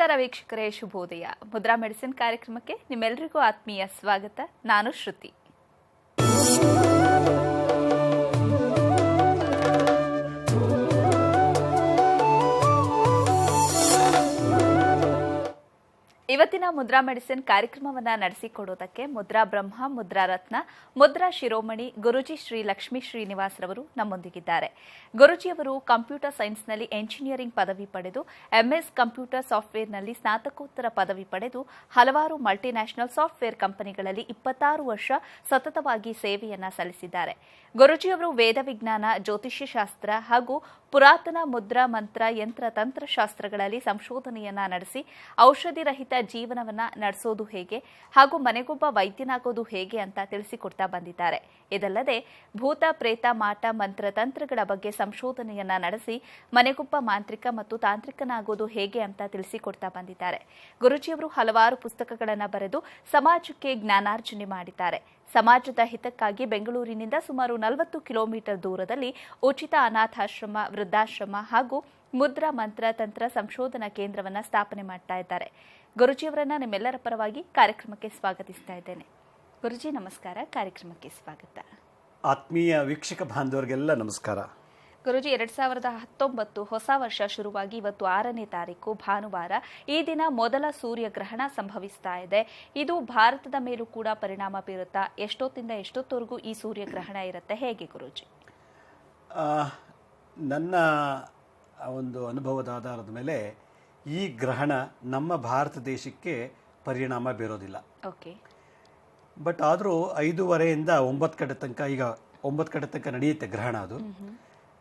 ನಮಸ್ಕಾರ ವೀಕ್ಷಕರೇ, ಶುಭೋದಯ. ಮುದ್ರಾ ಮೆಡಿಸಿನ್ ಕಾರ್ಯಕ್ರಮಕ್ಕೆ ನಿಮ್ಮೆಲ್ಲರಿಗೂ ಆತ್ಮೀಯ ಸ್ವಾಗತ. ನಾನು ಶ್ರುತಿ. ಇವತ್ತಿನ ಮುದ್ರಾ ಮೆಡಿಸಿನ್ ಕಾರ್ಯಕ್ರಮವನ್ನು ನಡೆಸಿಕೊಡೋದಕ್ಕೆ ಮುದ್ರಾ ಬ್ರಹ್ಮ, ಮುದ್ರಾ ರತ್ನ, ಮುದ್ರಾ ಶಿರೋಮಣಿ ಗುರುಜಿ ಶ್ರೀ ಲಕ್ಷ್ಮೀ ಶ್ರೀನಿವಾಸ್ ರವರು ನಮ್ಮೊಂದಿಗಿದ್ದಾರೆ. ಗುರುಜಿಯವರು ಕಂಪ್ಯೂಟರ್ ಸೈನ್ಸ್ನಲ್ಲಿ ಎಂಜಿನಿಯರಿಂಗ್ ಪದವಿ ಪಡೆದು ಎಂಎಸ್ ಕಂಪ್ಯೂಟರ್ ಸಾಫ್ಟ್ವೇರ್ನಲ್ಲಿ ಸ್ನಾತಕೋತ್ತರ ಪದವಿ ಪಡೆದು ಹಲವಾರು ಮಲ್ಟಿನ್ಯಾಷನಲ್ ಸಾಫ್ಟ್ವೇರ್ ಕಂಪನಿಗಳಲ್ಲಿ 26 ವರ್ಷ ಸತತವಾಗಿ ಸೇವೆಯನ್ನ ಸಲ್ಲಿಸಿದ್ದಾರೆ. ಗುರುಜಿಯವರು ವೇದ ವಿಜ್ಞಾನ, ಜ್ಯೋತಿಷ್ಯ ಶಾಸ್ತ್ರ ಹಾಗೂ ಪುರಾತನ ಮುದ್ರಾ ಮಂತ್ರ ಯಂತ್ರ ತಂತ್ರಶಾಸ್ತ್ರಗಳಲ್ಲಿ ಸಂಶೋಧನೆಯನ್ನ ನಡೆಸಿ ಔಷಧಿ ರಹಿತ ಜೀವನವನ್ನ ನಡೆಸೋದು ಹೇಗೆ ಹಾಗೂ ಮನೆಗೊಬ್ಬ ವೈದ್ಯನಾಗೋದು ಹೇಗೆ ಅಂತ ತಿಳಿಸಿಕೊಡ್ತಾ ಬಂದಿದ್ದಾರೆ. ಇದಲ್ಲದೆ ಭೂತ ಪ್ರೇತ ಮಾಟ ಮಂತ್ರ ತಂತ್ರಗಳ ಬಗ್ಗೆ ಸಂಶೋಧನೆಯನ್ನ ನಡೆಸಿ ಮನೆಗೊಬ್ಬ ಮಾಂತ್ರಿಕ ಮತ್ತು ತಾಂತ್ರಿಕನಾಗೋದು ಹೇಗೆ ಅಂತ ತಿಳಿಸಿಕೊಡ್ತಾ ಬಂದಿದ್ದಾರೆ. ಗುರುಜಿಯವರು ಹಲವಾರು ಪುಸ್ತಕಗಳನ್ನು ಬರೆದು ಸಮಾಜಕ್ಕೆ ಜ್ಞಾನಾರ್ಜನೆ ಮಾಡಿದ್ದಾರೆ. ಸಮಾಜದ ಹಿತಕ್ಕಾಗಿ ಬೆಂಗಳೂರಿನಿಂದ ಸುಮಾರು 40 ಕಿಲೋಮೀಟರ್ ದೂರದಲ್ಲಿ ಉಚಿತ ಅನಾಥಾಶ್ರಮ, ವೃದ್ಧಾಶ್ರಮ ಹಾಗೂ ಮುದ್ರಾ ಮಂತ್ರ ತಂತ್ರ ಸಂಶೋಧನಾ ಕೇಂದ್ರವನ್ನು ಸ್ಥಾಪನೆ ಮಾಡ್ತಾ ಇದ್ದಾರೆ. ಗುರುಜಿಯವರನ್ನ ನಿಮ್ಮೆಲ್ಲರ ಪರವಾಗಿ ಕಾರ್ಯಕ್ರಮಕ್ಕೆ ಸ್ವಾಗತಿಸ್ತಾ ಇದ್ದೇನೆ. ಗುರುಜಿ ನಮಸ್ಕಾರ, ಕಾರ್ಯಕ್ರಮಕ್ಕೆ ಸ್ವಾಗತ. ಆತ್ಮೀಯ ವೀಕ್ಷಕ ಬಾಂಧವರಿಗೆಲ್ಲ ನಮಸ್ಕಾರ. ಗುರುಜಿ, 2019 ಹೊಸ ವರ್ಷ ಶುರುವಾಗಿ ಇವತ್ತು 6ನೇ ತಾರೀಕು ಭಾನುವಾರ. ಈ ದಿನ ಮೊದಲ ಸೂರ್ಯಗ್ರಹಣ ಸಂಭವಿಸ್ತಾ ಇದೆ. ಇದು ಭಾರತದ ಮೇಲೂ ಕೂಡ ಪರಿಣಾಮ ಬೀರುತ್ತಾ? ಎಷ್ಟೊತ್ತಿಂದ ಎಷ್ಟೊತ್ತವರೆಗೂ ಈ ಸೂರ್ಯಗ್ರಹಣ ಇರುತ್ತೆ, ಹೇಗೆ ಗುರುಜಿ? ನನ್ನ ಒಂದು ಅನುಭವದ ಆಧಾರದ ಮೇಲೆ ಈ ಗ್ರಹಣ ನಮ್ಮ ಭಾರತ ದೇಶಕ್ಕೆ ಪರಿಣಾಮ ಬೀರೋದಿಲ್ಲ. ಓಕೆ. ಬಟ್ ಆದರೂ 5:30ಯಿಂದ 9 ಗಂಟೆ ತನಕ, ಈಗ 9 ಗಂಟೆ ತನಕ ನಡೆಯುತ್ತೆ ಗ್ರಹಣ. ಅದು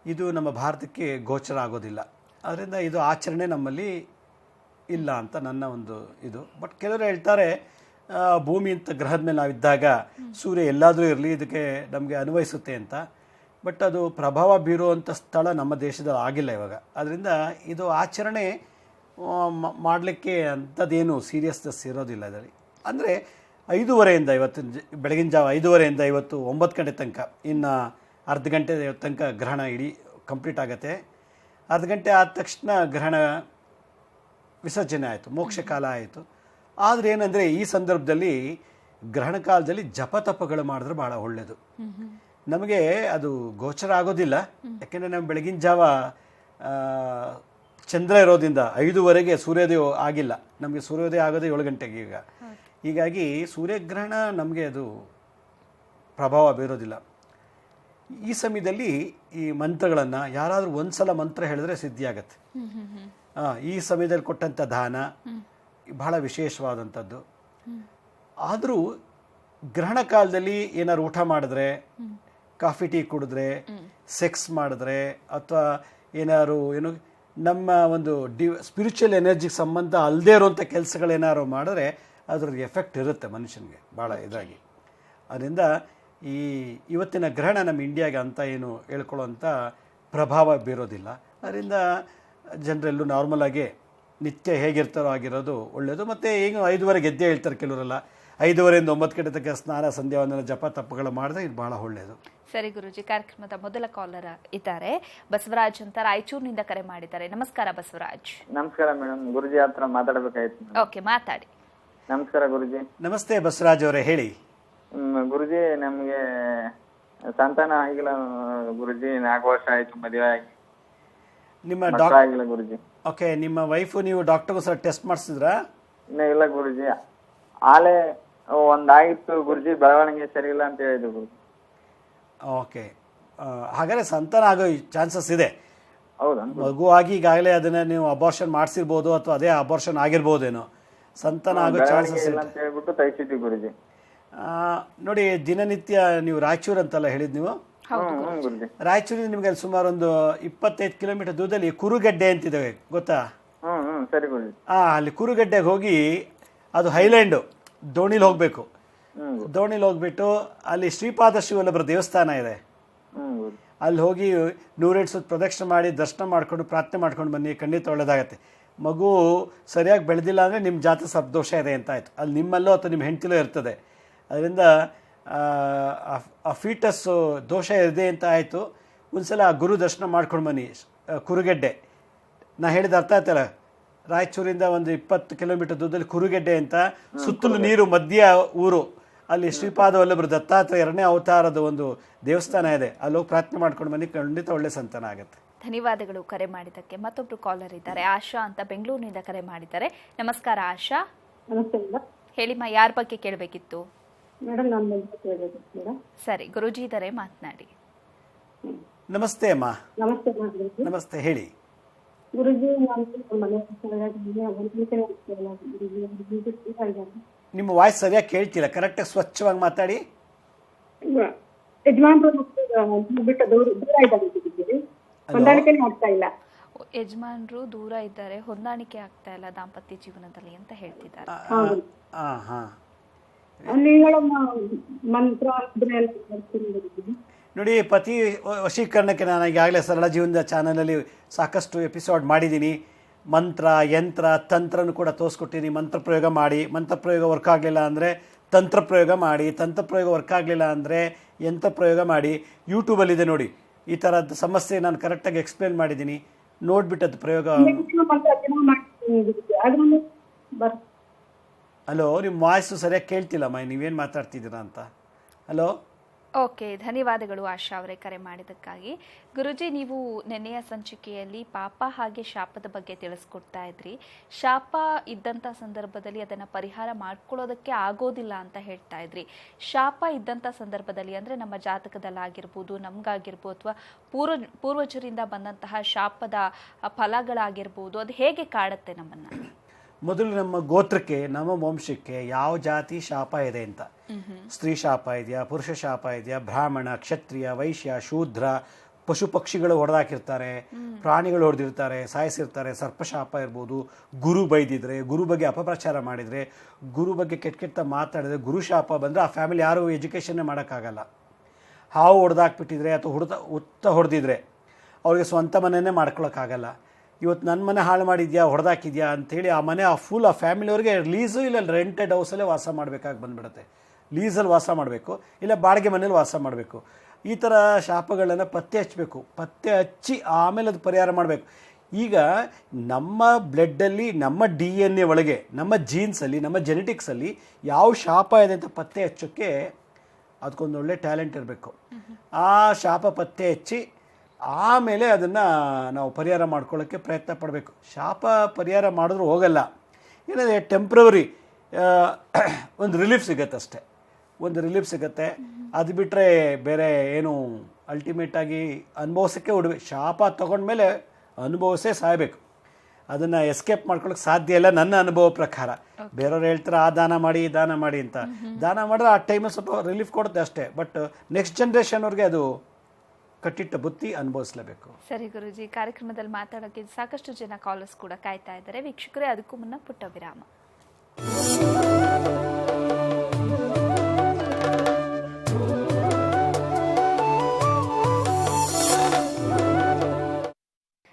ಇದು ನಮ್ಮ ಭಾರತಕ್ಕೆ ಗೋಚರ ಆಗೋದಿಲ್ಲ. ಅದರಿಂದ ಇದು ಆಚರಣೆ ನಮ್ಮಲ್ಲಿ ಇಲ್ಲ ಅಂತ ನನ್ನ ಒಂದು ಇದು. ಬಟ್ ಕೆಲವರು ಹೇಳ್ತಾರೆ ಭೂಮಿ ಅಂತ ಗ್ರಹದ ಮೇಲೆ ನಾವಿದ್ದಾಗ ಸೂರ್ಯ ಎಲ್ಲಾದರೂ ಇರಲಿ ಇದಕ್ಕೆ ನಮಗೆ ಅನ್ವಯಿಸುತ್ತೆ ಅಂತ. ಬಟ್ ಅದು ಪ್ರಭಾವ ಬೀರುವಂಥ ಸ್ಥಳ ನಮ್ಮ ದೇಶದಲ್ಲಿ ಆಗಿಲ್ಲ ಇವಾಗ. ಅದರಿಂದ ಇದು ಆಚರಣೆ ಮಾಡಲಿಕ್ಕೆ ಅಂಥದ್ದೇನು ಸೀರಿಯಸ್ನೆಸ್ ಇರೋದಿಲ್ಲ ಇದರಲ್ಲಿ. ಅಂದರೆ 5:30ಯಿಂದ ಇವತ್ತು ಬೆಳಗಿನ ಜಾವ 5:30ಯಿಂದ ಇವತ್ತು 9 ಗಂಟೆ ತನಕ, ಇನ್ನು ಅರ್ಧ ಗಂಟೆ ತನಕ ಗ್ರಹಣ ಇಡೀ ಕಂಪ್ಲೀಟ್ ಆಗುತ್ತೆ. ಅರ್ಧ ಗಂಟೆ ಆದ ತಕ್ಷಣ ಗ್ರಹಣ ವಿಸರ್ಜನೆ ಆಯಿತು, ಮೋಕ್ಷ ಕಾಲ ಆಯಿತು. ಆದರೆ ಏನಂದರೆ ಈ ಸಂದರ್ಭದಲ್ಲಿ ಗ್ರಹಣ ಕಾಲದಲ್ಲಿ ಜಪತಪಗಳು ಮಾಡಿದ್ರೆ ಭಾಳ ಒಳ್ಳೆಯದು. ನಮಗೆ ಅದು ಗೋಚರ ಆಗೋದಿಲ್ಲ, ಯಾಕೆಂದರೆ ನಮ್ಮ ಬೆಳಗಿನ ಜಾವ ಚಂದ್ರ ಇರೋದ್ರಿಂದ 5:30ಗೆ ಸೂರ್ಯೋದಯ ಆಗಿಲ್ಲ. ನಮಗೆ ಸೂರ್ಯೋದಯ ಆಗೋದೇ 7 ಗಂಟೆಗೆ ಈಗ. ಹೀಗಾಗಿ ಸೂರ್ಯಗ್ರಹಣ ನಮಗೆ ಅದು ಪ್ರಭಾವ ಬೀರೋದಿಲ್ಲ. ಈ ಸಮಯದಲ್ಲಿ ಈ ಮಂತ್ರಗಳನ್ನು ಯಾರಾದರೂ ಒಂದ್ಸಲ ಮಂತ್ರ ಹೇಳಿದ್ರೆ ಸಿದ್ಧಿಯಾಗತ್ತೆ. ಈ ಸಮಯದಲ್ಲಿ ಕೊಟ್ಟಂಥ ದಾನ ಬಹಳ ವಿಶೇಷವಾದಂಥದ್ದು. ಆದರೂ ಗ್ರಹಣ ಕಾಲದಲ್ಲಿ ಏನಾದ್ರು ಊಟ ಮಾಡಿದ್ರೆ, ಕಾಫಿ ಟೀ ಕುಡಿದ್ರೆ, ಸೆಕ್ಸ್ ಮಾಡಿದ್ರೆ, ಅಥವಾ ಏನಾದ್ರು ನಮ್ಮ ಒಂದು ಸ್ಪಿರಿಚುವಲ್ ಎನರ್ಜಿಗೆ ಸಂಬಂಧ ಅಲ್ಲದೇ ಇರುವಂಥ ಕೆಲಸಗಳೇನಾದ್ರು ಮಾಡಿದ್ರೆ ಅದ್ರದ್ದು ಎಫೆಕ್ಟ್ ಇರುತ್ತೆ ಮನುಷ್ಯನಿಗೆ ಭಾಳ ಇದಾಗಿ. ಅದರಿಂದ ಇವತ್ತಿನ ಗ್ರಹಣ ನಮ್ಮ ಇಂಡಿಯಾಗೆ ಅಂತ ಏನು ಹೇಳ್ಕೊಳ್ಳೋಂಥ ಪ್ರಭಾವ ಬೀರೋದಿಲ್ಲ. ಅದರಿಂದ ಜನರೆಲ್ಲೂ ನಾರ್ಮಲ್ ಆಗಿ ನಿತ್ಯ ಹೇಗಿರ್ತಾರೋ ಆಗಿರೋದು ಒಳ್ಳೆಯದು. ಮತ್ತು ಈಗ 5:30 ಎದ್ದೇ ಹೇಳ್ತಾರೆ ಕೆಲವರೆಲ್ಲ. 5:30ಯಿಂದ 9 ಗಂಟೆ ತನಕ ಸ್ನಾನ, ಸಂಧ್ಯಾವಂದನ, ಜಪ ತಪ್ಪಗಳು ಮಾಡಿದ್ರೆ ಇದು ಭಾಳ ಒಳ್ಳೆಯದು. ಸರಿ ಗುರುಜಿ, ಕಾರ್ಯಕ್ರಮದ ಮೊದಲ ಕಾಲರ್ ಇದ್ದಾರೆ. ಬಸವರಾಜ್ ಅಂತ ರಾಯಚೂರಿನಿಂದ ಕರೆ ಮಾಡಿದ್ದಾರೆ. ನಮಸ್ಕಾರ ಬಸವರಾಜ್. ನಮಸ್ಕಾರ ಮೇಡಮ್, ಗುರುಜಿ ಹತ್ರ ಮಾತಾಡಬೇಕಾಯ್ತು. ಓಕೆ, ಮಾತಾಡಿ. ನಮಸ್ಕಾರ ಗುರುಜಿ. ನಮಸ್ತೆ ಬಸವರಾಜ್ ಅವರೇ, ಹೇಳಿ. ಗುರುಜಿ, ನಮ್ಗೆ ಸಂತಾನ ಆಗಿಲ್ಲ ಗುರುಜಿ. 4 ವರ್ಷ ಆಯ್ತು ಮದುವೆ ಆಗಿ. ನಿಮ್ಮ ಆಗಿಲ್ಲ ಗುರುಜಿ. ಓಕೆ, ನಿಮ್ಮ ವೈಫು ನೀವು ಡಾಕ್ಟರ್ಗೂ ಸರ್ ಟೆಸ್ಟ್ ಮಾಡಿಸಿದ್ರಾ? ಇನ್ನ ಇಲ್ಲ ಗುರುಜಿ. ಆಲೆ ಒಂದಾಗಿತ್ತು ಗುರುಜಿ, ಬೆಳವಣಿಗೆ ಸರಿ ಇಲ್ಲ ಅಂತ ಹೇಳಿದ್ರು ಗುರುಜಿ. ಓಕೆ, ಹಾಗಾದ್ರೆ ಸಂತಾನ ಆಗೋ ಚಾನ್ಸಸ್ ಇದೆ. ಹೌದಾ? ಮಗು ಆಗಿ ಈಗಾಗಲೇ ಅದನ್ನ ನೀವು ಅಬಾರ್ಷನ್ ಮಾಡಿಸಿರ್ಬೋದು, ಅಥವಾ ಅದೇ ಅಬಾರ್ಷನ್ ಆಗಿರ್ಬೋದೇನೋ. ಸಂತಾನ ಆಗೋ ಚಾನ್ಸಸ್ ಇಲ್ಲ ಅಂತ ಹೇಳ್ಬಿಟ್ಟು ತೆಗಿಸಿದ್ವಿ ಗುರುಜಿ. ನೋಡಿ, ದಿನನಿತ್ಯ ನೀವು ರಾಯಚೂರು ಅಂತೆಲ್ಲ ಹೇಳಿದ್ ನೀವು. ರಾಯಚೂರಿಂದ ನಿಮ್ಗೆ ಅಲ್ಲಿ ಸುಮಾರು ಒಂದು 25 ಕಿಲೋಮೀಟರ್ ದೂರದಲ್ಲಿ ಕುರುಗಡ್ಡೆ ಅಂತಿದ್ದಾವೆ, ಗೊತ್ತಾ? ಸರಿ ಗುರುಜಿ. ಅಲ್ಲಿ ಕುರುಗಡ್ಡೆಗೆ ಹೋಗಿ, ಅದು ಹೈಲ್ಯಾಂಡು, ದೋಣಿಲಿ ಹೋಗ್ಬೇಕು. ದೋಣಿಲಿ ಹೋಗ್ಬಿಟ್ಟು ಅಲ್ಲಿ ಶ್ರೀಪಾದ ಶಿವಲ್ಲಭರ ದೇವಸ್ಥಾನ ಇದೆ. ಅಲ್ಲಿ ಹೋಗಿ 108 ಸುತ್ತ ಪ್ರದಕ್ಷಿಣೆ ಮಾಡಿ ದರ್ಶನ ಮಾಡ್ಕೊಂಡು ಪ್ರಾರ್ಥನೆ ಮಾಡ್ಕೊಂಡು ಬನ್ನಿ, ಖಂಡಿತ ಒಳ್ಳೇದಾಗತ್ತೆ. ಮಗು ಸರಿಯಾಗಿ ಬೆಳೆದಿಲ್ಲ ಅಂದರೆ ನಿಮ್ಮ ಜಾತಕ ಸ್ವಲ್ಪ ದೋಷ ಇದೆ ಅಂತ ಆಯ್ತು. ಅಲ್ಲಿ ನಿಮ್ಮಲ್ಲೋ ಅಥವಾ ನಿಮ್ಮ ಹೆಂಡತಿಲೋ ಇರ್ತದೆ. ಅದರಿಂದ ಆ ಫೀಟಸ್ಸು ದೋಷ ಇದೆ ಅಂತ ಆಯಿತು. ಒಂದ್ಸಲ ಗುರು ದರ್ಶನ ಮಾಡ್ಕೊಂಡು ಬನ್ನಿ. ಕುರುಗಡ್ಡೆ ನಾ ಹೇಳಿದ ಅರ್ಥ ಆಯ್ತಲ್ಲ, ರಾಯಚೂರಿಂದ ಒಂದು 20 ಕಿಲೋಮೀಟರ್ ದೂರದಲ್ಲಿ ಕುರುಗೆಡ್ಡೆ ಅಂತ, ಸುತ್ತಲೂ ನೀರು, ಮಧ್ಯ ಊರು. ಅಲ್ಲಿ ಶ್ರೀಪಾದ ವಲ್ಲಭರು ದತ್ತಾತ್ರೇಯ 2ನೇ ಅವತಾರದ ಒಂದು ದೇವಸ್ಥಾನ ಇದೆ. ಅಲ್ಲಿ ಹೋಗಿ ಪ್ರಾರ್ಥನೆ ಮಾಡ್ಕೊಂಡು ಬನ್ನಿ, ಖಂಡಿತ ಒಳ್ಳೆ ಸಂತಾನ ಆಗುತ್ತೆ. ಧನ್ಯವಾದಗಳು ಕರೆ ಮಾಡಿದ್ದಕ್ಕೆ. ಮತ್ತೊಬ್ರು ಕಾಲರ್ ಇದ್ದಾರೆ, ಆಶಾ ಅಂತ ಬೆಂಗಳೂರಿನಿಂದ ಕರೆ ಮಾಡಿದ್ದಾರೆ. ನಮಸ್ಕಾರ ಆಶಾ. ನಮಸ್ತೆ ಮೇಡಮ್. ಹೇಳಿಮ್ಮ, ಯಾರ ಬಗ್ಗೆ ಕೇಳಬೇಕಿತ್ತು? ಮೇಡಮ್ ನಾನು ಮೇಡಮ್. ಸರಿ, ಗುರೂಜಿ ಇದ್ದಾರೆ, ಮಾತನಾಡಿ. ನಮಸ್ತೆ ಅಮ್ಮ. ನಮಸ್ತೆ ಗುರುಜಿ. ನಮಸ್ತೆ, ಹೇಳಿ. ಗುರುಜಿ, ನಾನು ಮನೆ ನಿಮ್ಮ ವಾಯ್ಸ್ ಸರಿಯಾಗಿ ಕೇಳ್ತಿಲ್ಲ, ಕರೆಕ್ಟಾಗಿ ಸ್ವಚ್ಛವಾಗಿ ಮಾತಾಡಿ. ಯಜಮಾನ್ರು ಬಿಟ್ಟು ದೂರ ಇದ್ದಾರೆ, ಹೊಂದಾಣಿಕೆನೇ ಆಗ್ತಾ ಇಲ್ಲ. ಯಜಮಾನ್ರು ದೂರ ಇದ್ದಾರೆ, ಹೊಂದಾಣಿಕೆ ಆಗ್ತಾ ಇಲ್ಲ ದಾಂಪತ್ಯ ಜೀವನದಲ್ಲಿ ಅಂತ ಹೇಳ್ತಿದ್ದಾರೆ. ಅಲ್ಲಿ ಹೇಳೋ ಮಂತ್ರ ನೋಡಿ, ಪತಿ ವಶೀಕರಣಕ್ಕೆ ನಾನು ಈಗಾಗಲೇ ಸರಳ ಜೀವನದ ಚಾನಲಲ್ಲಿ ಸಾಕಷ್ಟು ಎಪಿಸೋಡ್ ಮಾಡಿದ್ದೀನಿ. ಮಂತ್ರ, ಯಂತ್ರ, ತಂತ್ರನೂ ಕೂಡ ತೋರಿಸ್ಕೊಟ್ಟಿದ್ದೀನಿ. ಮಂತ್ರ ಪ್ರಯೋಗ ಮಾಡಿ, ಮಂತ್ರ ಪ್ರಯೋಗ ವರ್ಕ್ ಆಗಲಿಲ್ಲ ಅಂದರೆ ತಂತ್ರ ಪ್ರಯೋಗ ಮಾಡಿ, ತಂತ್ರ ಪ್ರಯೋಗ ವರ್ಕ್ ಆಗಲಿಲ್ಲ ಅಂದರೆ ಯಂತ್ರ ಪ್ರಯೋಗ ಮಾಡಿ. ಯೂಟ್ಯೂಬಲ್ಲಿದೆ ನೋಡಿ, ಈ ಥರದ ಸಮಸ್ಯೆ ನಾನು ಕರೆಕ್ಟಾಗಿ ಎಕ್ಸ್ಪ್ಲೇನ್ ಮಾಡಿದ್ದೀನಿ. ನೋಡ್ಬಿಟ್ಟದ್ದು ಪ್ರಯೋಗ. ಹಲೋ, ನಿಮ್ಮ ವಾಯ್ಸು ಸರಿಯಾಗಿ ಕೇಳ್ತಿಲ್ಲಮ್ಮ, ನೀವೇನು ಮಾತಾಡ್ತಿದ್ದೀರಾ ಅಂತ. ಹಲೋ. ಓಕೆ, ಧನ್ಯವಾದಗಳು ಆಶಾ ಅವರೇ ಕರೆ ಮಾಡಿದ್ದಕ್ಕಾಗಿ. ಗುರುಜಿ, ನೀವು ನೆನ್ನೆಯ ಸಂಚಿಕೆಯಲ್ಲಿ ಪಾಪ ಹಾಗೆ ಶಾಪದ ಬಗ್ಗೆ ತಿಳಿಸ್ಕೊಡ್ತಾ ಇದ್ರಿ. ಶಾಪ ಇದ್ದಂಥ ಸಂದರ್ಭದಲ್ಲಿ ಅದನ್ನು ಪರಿಹಾರ ಮಾಡ್ಕೊಳ್ಳೋದಕ್ಕೆ ಆಗೋದಿಲ್ಲ ಅಂತ ಹೇಳ್ತಾ ಇದ್ರಿ. ಶಾಪ ಇದ್ದಂಥ ಸಂದರ್ಭದಲ್ಲಿ ಅಂದರೆ ನಮ್ಮ ಜಾತಕದಲ್ಲಾಗಿರ್ಬೋದು, ನಮಗಾಗಿರ್ಬೋದು, ಅಥವಾ ಪೂರ್ವಜರಿಂದ ಬಂದಂತಹ ಶಾಪದ ಫಲಗಳಾಗಿರ್ಬೋದು, ಅದು ಹೇಗೆ ಕಾಡುತ್ತೆ ನಮ್ಮನ್ನು? ಮೊದಲು ನಮ್ಮ ಗೋತ್ರಕ್ಕೆ, ನಮ್ಮ ವಂಶಕ್ಕೆ ಯಾವ ಜಾತಿ ಶಾಪ ಇದೆ ಅಂತ. ಸ್ತ್ರೀ ಶಾಪ ಇದೆಯಾ, ಪುರುಷ ಶಾಪ ಇದೆಯಾ, ಬ್ರಾಹ್ಮಣ, ಕ್ಷತ್ರಿಯ, ವೈಶ್ಯ, ಶೂದ್ರ, ಪಶು ಪಕ್ಷಿಗಳು ಹೊಡೆದಾಕಿರ್ತಾರೆ, ಪ್ರಾಣಿಗಳು ಹೊಡೆದಿರ್ತಾರೆ, ಸಾಯಿಸಿರ್ತಾರೆ, ಸರ್ಪಶಾಪ ಇರ್ಬೋದು, ಗುರು ಬೈದಿದ್ರೆ, ಗುರು ಬಗ್ಗೆ ಅಪಪ್ರಚಾರ ಮಾಡಿದರೆ, ಗುರು ಬಗ್ಗೆ ಕೆಟ್ಟ ಮಾತಾಡಿದ್ರೆ, ಗುರು ಶಾಪ ಬಂದರೆ ಆ ಫ್ಯಾಮಿಲಿ ಯಾರೂ ಎಜುಕೇಷನ್ನೇ ಮಾಡೋಕ್ಕಾಗಲ್ಲ. ಹಾವು ಹೊಡೆದಾಕ್ಬಿಟ್ಟಿದ್ರೆ ಅಥವಾ ಹೊಡೆದಿದ್ರೆ ಅವ್ರಿಗೆ ಸ್ವಂತ ಮನೆಯೇ ಮಾಡ್ಕೊಳಕ್ಕಾಗಲ್ಲ. ಇವತ್ತು ನನ್ನ ಮನೆ ಹಾಳು ಮಾಡಿದ್ಯಾ, ಹೊಡೆದಾಕಿದ್ಯಾ ಅಂಥೇಳಿ ಆ ಮನೆ ಆ ಫ್ಯಾಮಿಲಿಯವ್ರಿಗೆ ಲೀಸು ಇಲ್ಲ ರೆಂಟೆಡ್ ಹೌಸಲ್ಲೇ ವಾಸ ಮಾಡಬೇಕಾಗಿ ಬಂದುಬಿಡುತ್ತೆ. ಲೀಸಲ್ಲಿ ವಾಸ ಮಾಡಬೇಕು, ಇಲ್ಲ ಬಾಡಿಗೆ ಮನೇಲಿ ವಾಸ ಮಾಡಬೇಕು. ಈ ಥರ ಶಾಪಗಳನ್ನು ಪತ್ತೆ ಹಚ್ಚಬೇಕು. ಪತ್ತೆ ಹಚ್ಚಿ ಆಮೇಲೆ ಅದು ಪರಿಹಾರ ಮಾಡಬೇಕು. ಈಗ ನಮ್ಮ ಬ್ಲಡ್ಡಲ್ಲಿ, ನಮ್ಮ DNA ಒಳಗೆ, ನಮ್ಮ ಜೀನ್ಸಲ್ಲಿ, ನಮ್ಮ ಜೆನೆಟಿಕ್ಸಲ್ಲಿ ಯಾವ ಶಾಪ ಇದೆ ಅಂತ ಪತ್ತೆ ಹಚ್ಚೋಕ್ಕೆ ಅದಕ್ಕೊಂದು ಒಳ್ಳೆ ಟ್ಯಾಲೆಂಟ್ ಇರಬೇಕು. ಆ ಶಾಪ ಪತ್ತೆ ಹಚ್ಚಿ ಆಮೇಲೆ ಅದನ್ನು ನಾವು ಪರಿಹಾರ ಮಾಡ್ಕೊಳ್ಳೋಕ್ಕೆ ಪ್ರಯತ್ನ ಪಡಬೇಕು. ಶಾಪ ಪರಿಹಾರ ಮಾಡಿದ್ರೂ ಹೋಗಲ್ಲ, ಏನಂದರೆ ಟೆಂಪ್ರವರಿ ಒಂದು ರಿಲೀಫ್ ಸಿಗುತ್ತೆ ಅಷ್ಟೆ, ಒಂದು ರಿಲೀಫ್ ಸಿಗುತ್ತೆ. ಅದು ಬಿಟ್ಟರೆ ಬೇರೆ ಏನು ಅಲ್ಟಿಮೇಟಾಗಿ ಅನುಭವಿಸೋಕ್ಕೆ ಉಡ್ಬೇಕು. ಶಾಪ ತೊಗೊಂಡ್ಮೇಲೆ ಅನುಭವಿಸೇ ಸಾಯಬೇಕು. ಅದನ್ನು ಎಸ್ಕೇಪ್ ಮಾಡ್ಕೊಳ್ಳೋಕೆ ಸಾಧ್ಯ ಇಲ್ಲ ನನ್ನ ಅನುಭವ ಪ್ರಕಾರ. ಬೇರೆಯವ್ರು ಹೇಳ್ತಾರೆ ಆ ದಾನ ಮಾಡಿ, ಈ ದಾನ ಮಾಡಿ ಅಂತ. ದಾನ ಮಾಡಿದ್ರೆ ಆ ಟೈಮಲ್ಲಿ ಸ್ವಲ್ಪ ರಿಲೀಫ್ ಕೊಡುತ್ತೆ ಅಷ್ಟೇ. ಬಟ್ ನೆಕ್ಸ್ಟ್ ಜನ್ರೇಷನ್ವ್ರಿಗೆ ಅದು ಕಟ್ಟಿಟ್ಟ ಬುತ್ತಿ ಅನುಭವಿಸಲೇಬೇಕು. ಸರಿ ಗುರುಜಿ, ಕಾರ್ಯಕ್ರಮದಲ್ಲಿ ಮಾತಾಡೋಕ್ಕೆ ಸಾಕಷ್ಟು ಜನ ಕಾಲರ್ಸ್ ಕೂಡ ಕಾಯ್ತಾ ಇದ್ದಾರೆ. ವೀಕ್ಷಕರೇ, ಅದಕ್ಕೂ ಮುನ್ನ ಪುಟ್ಟ ವಿರಾಮ.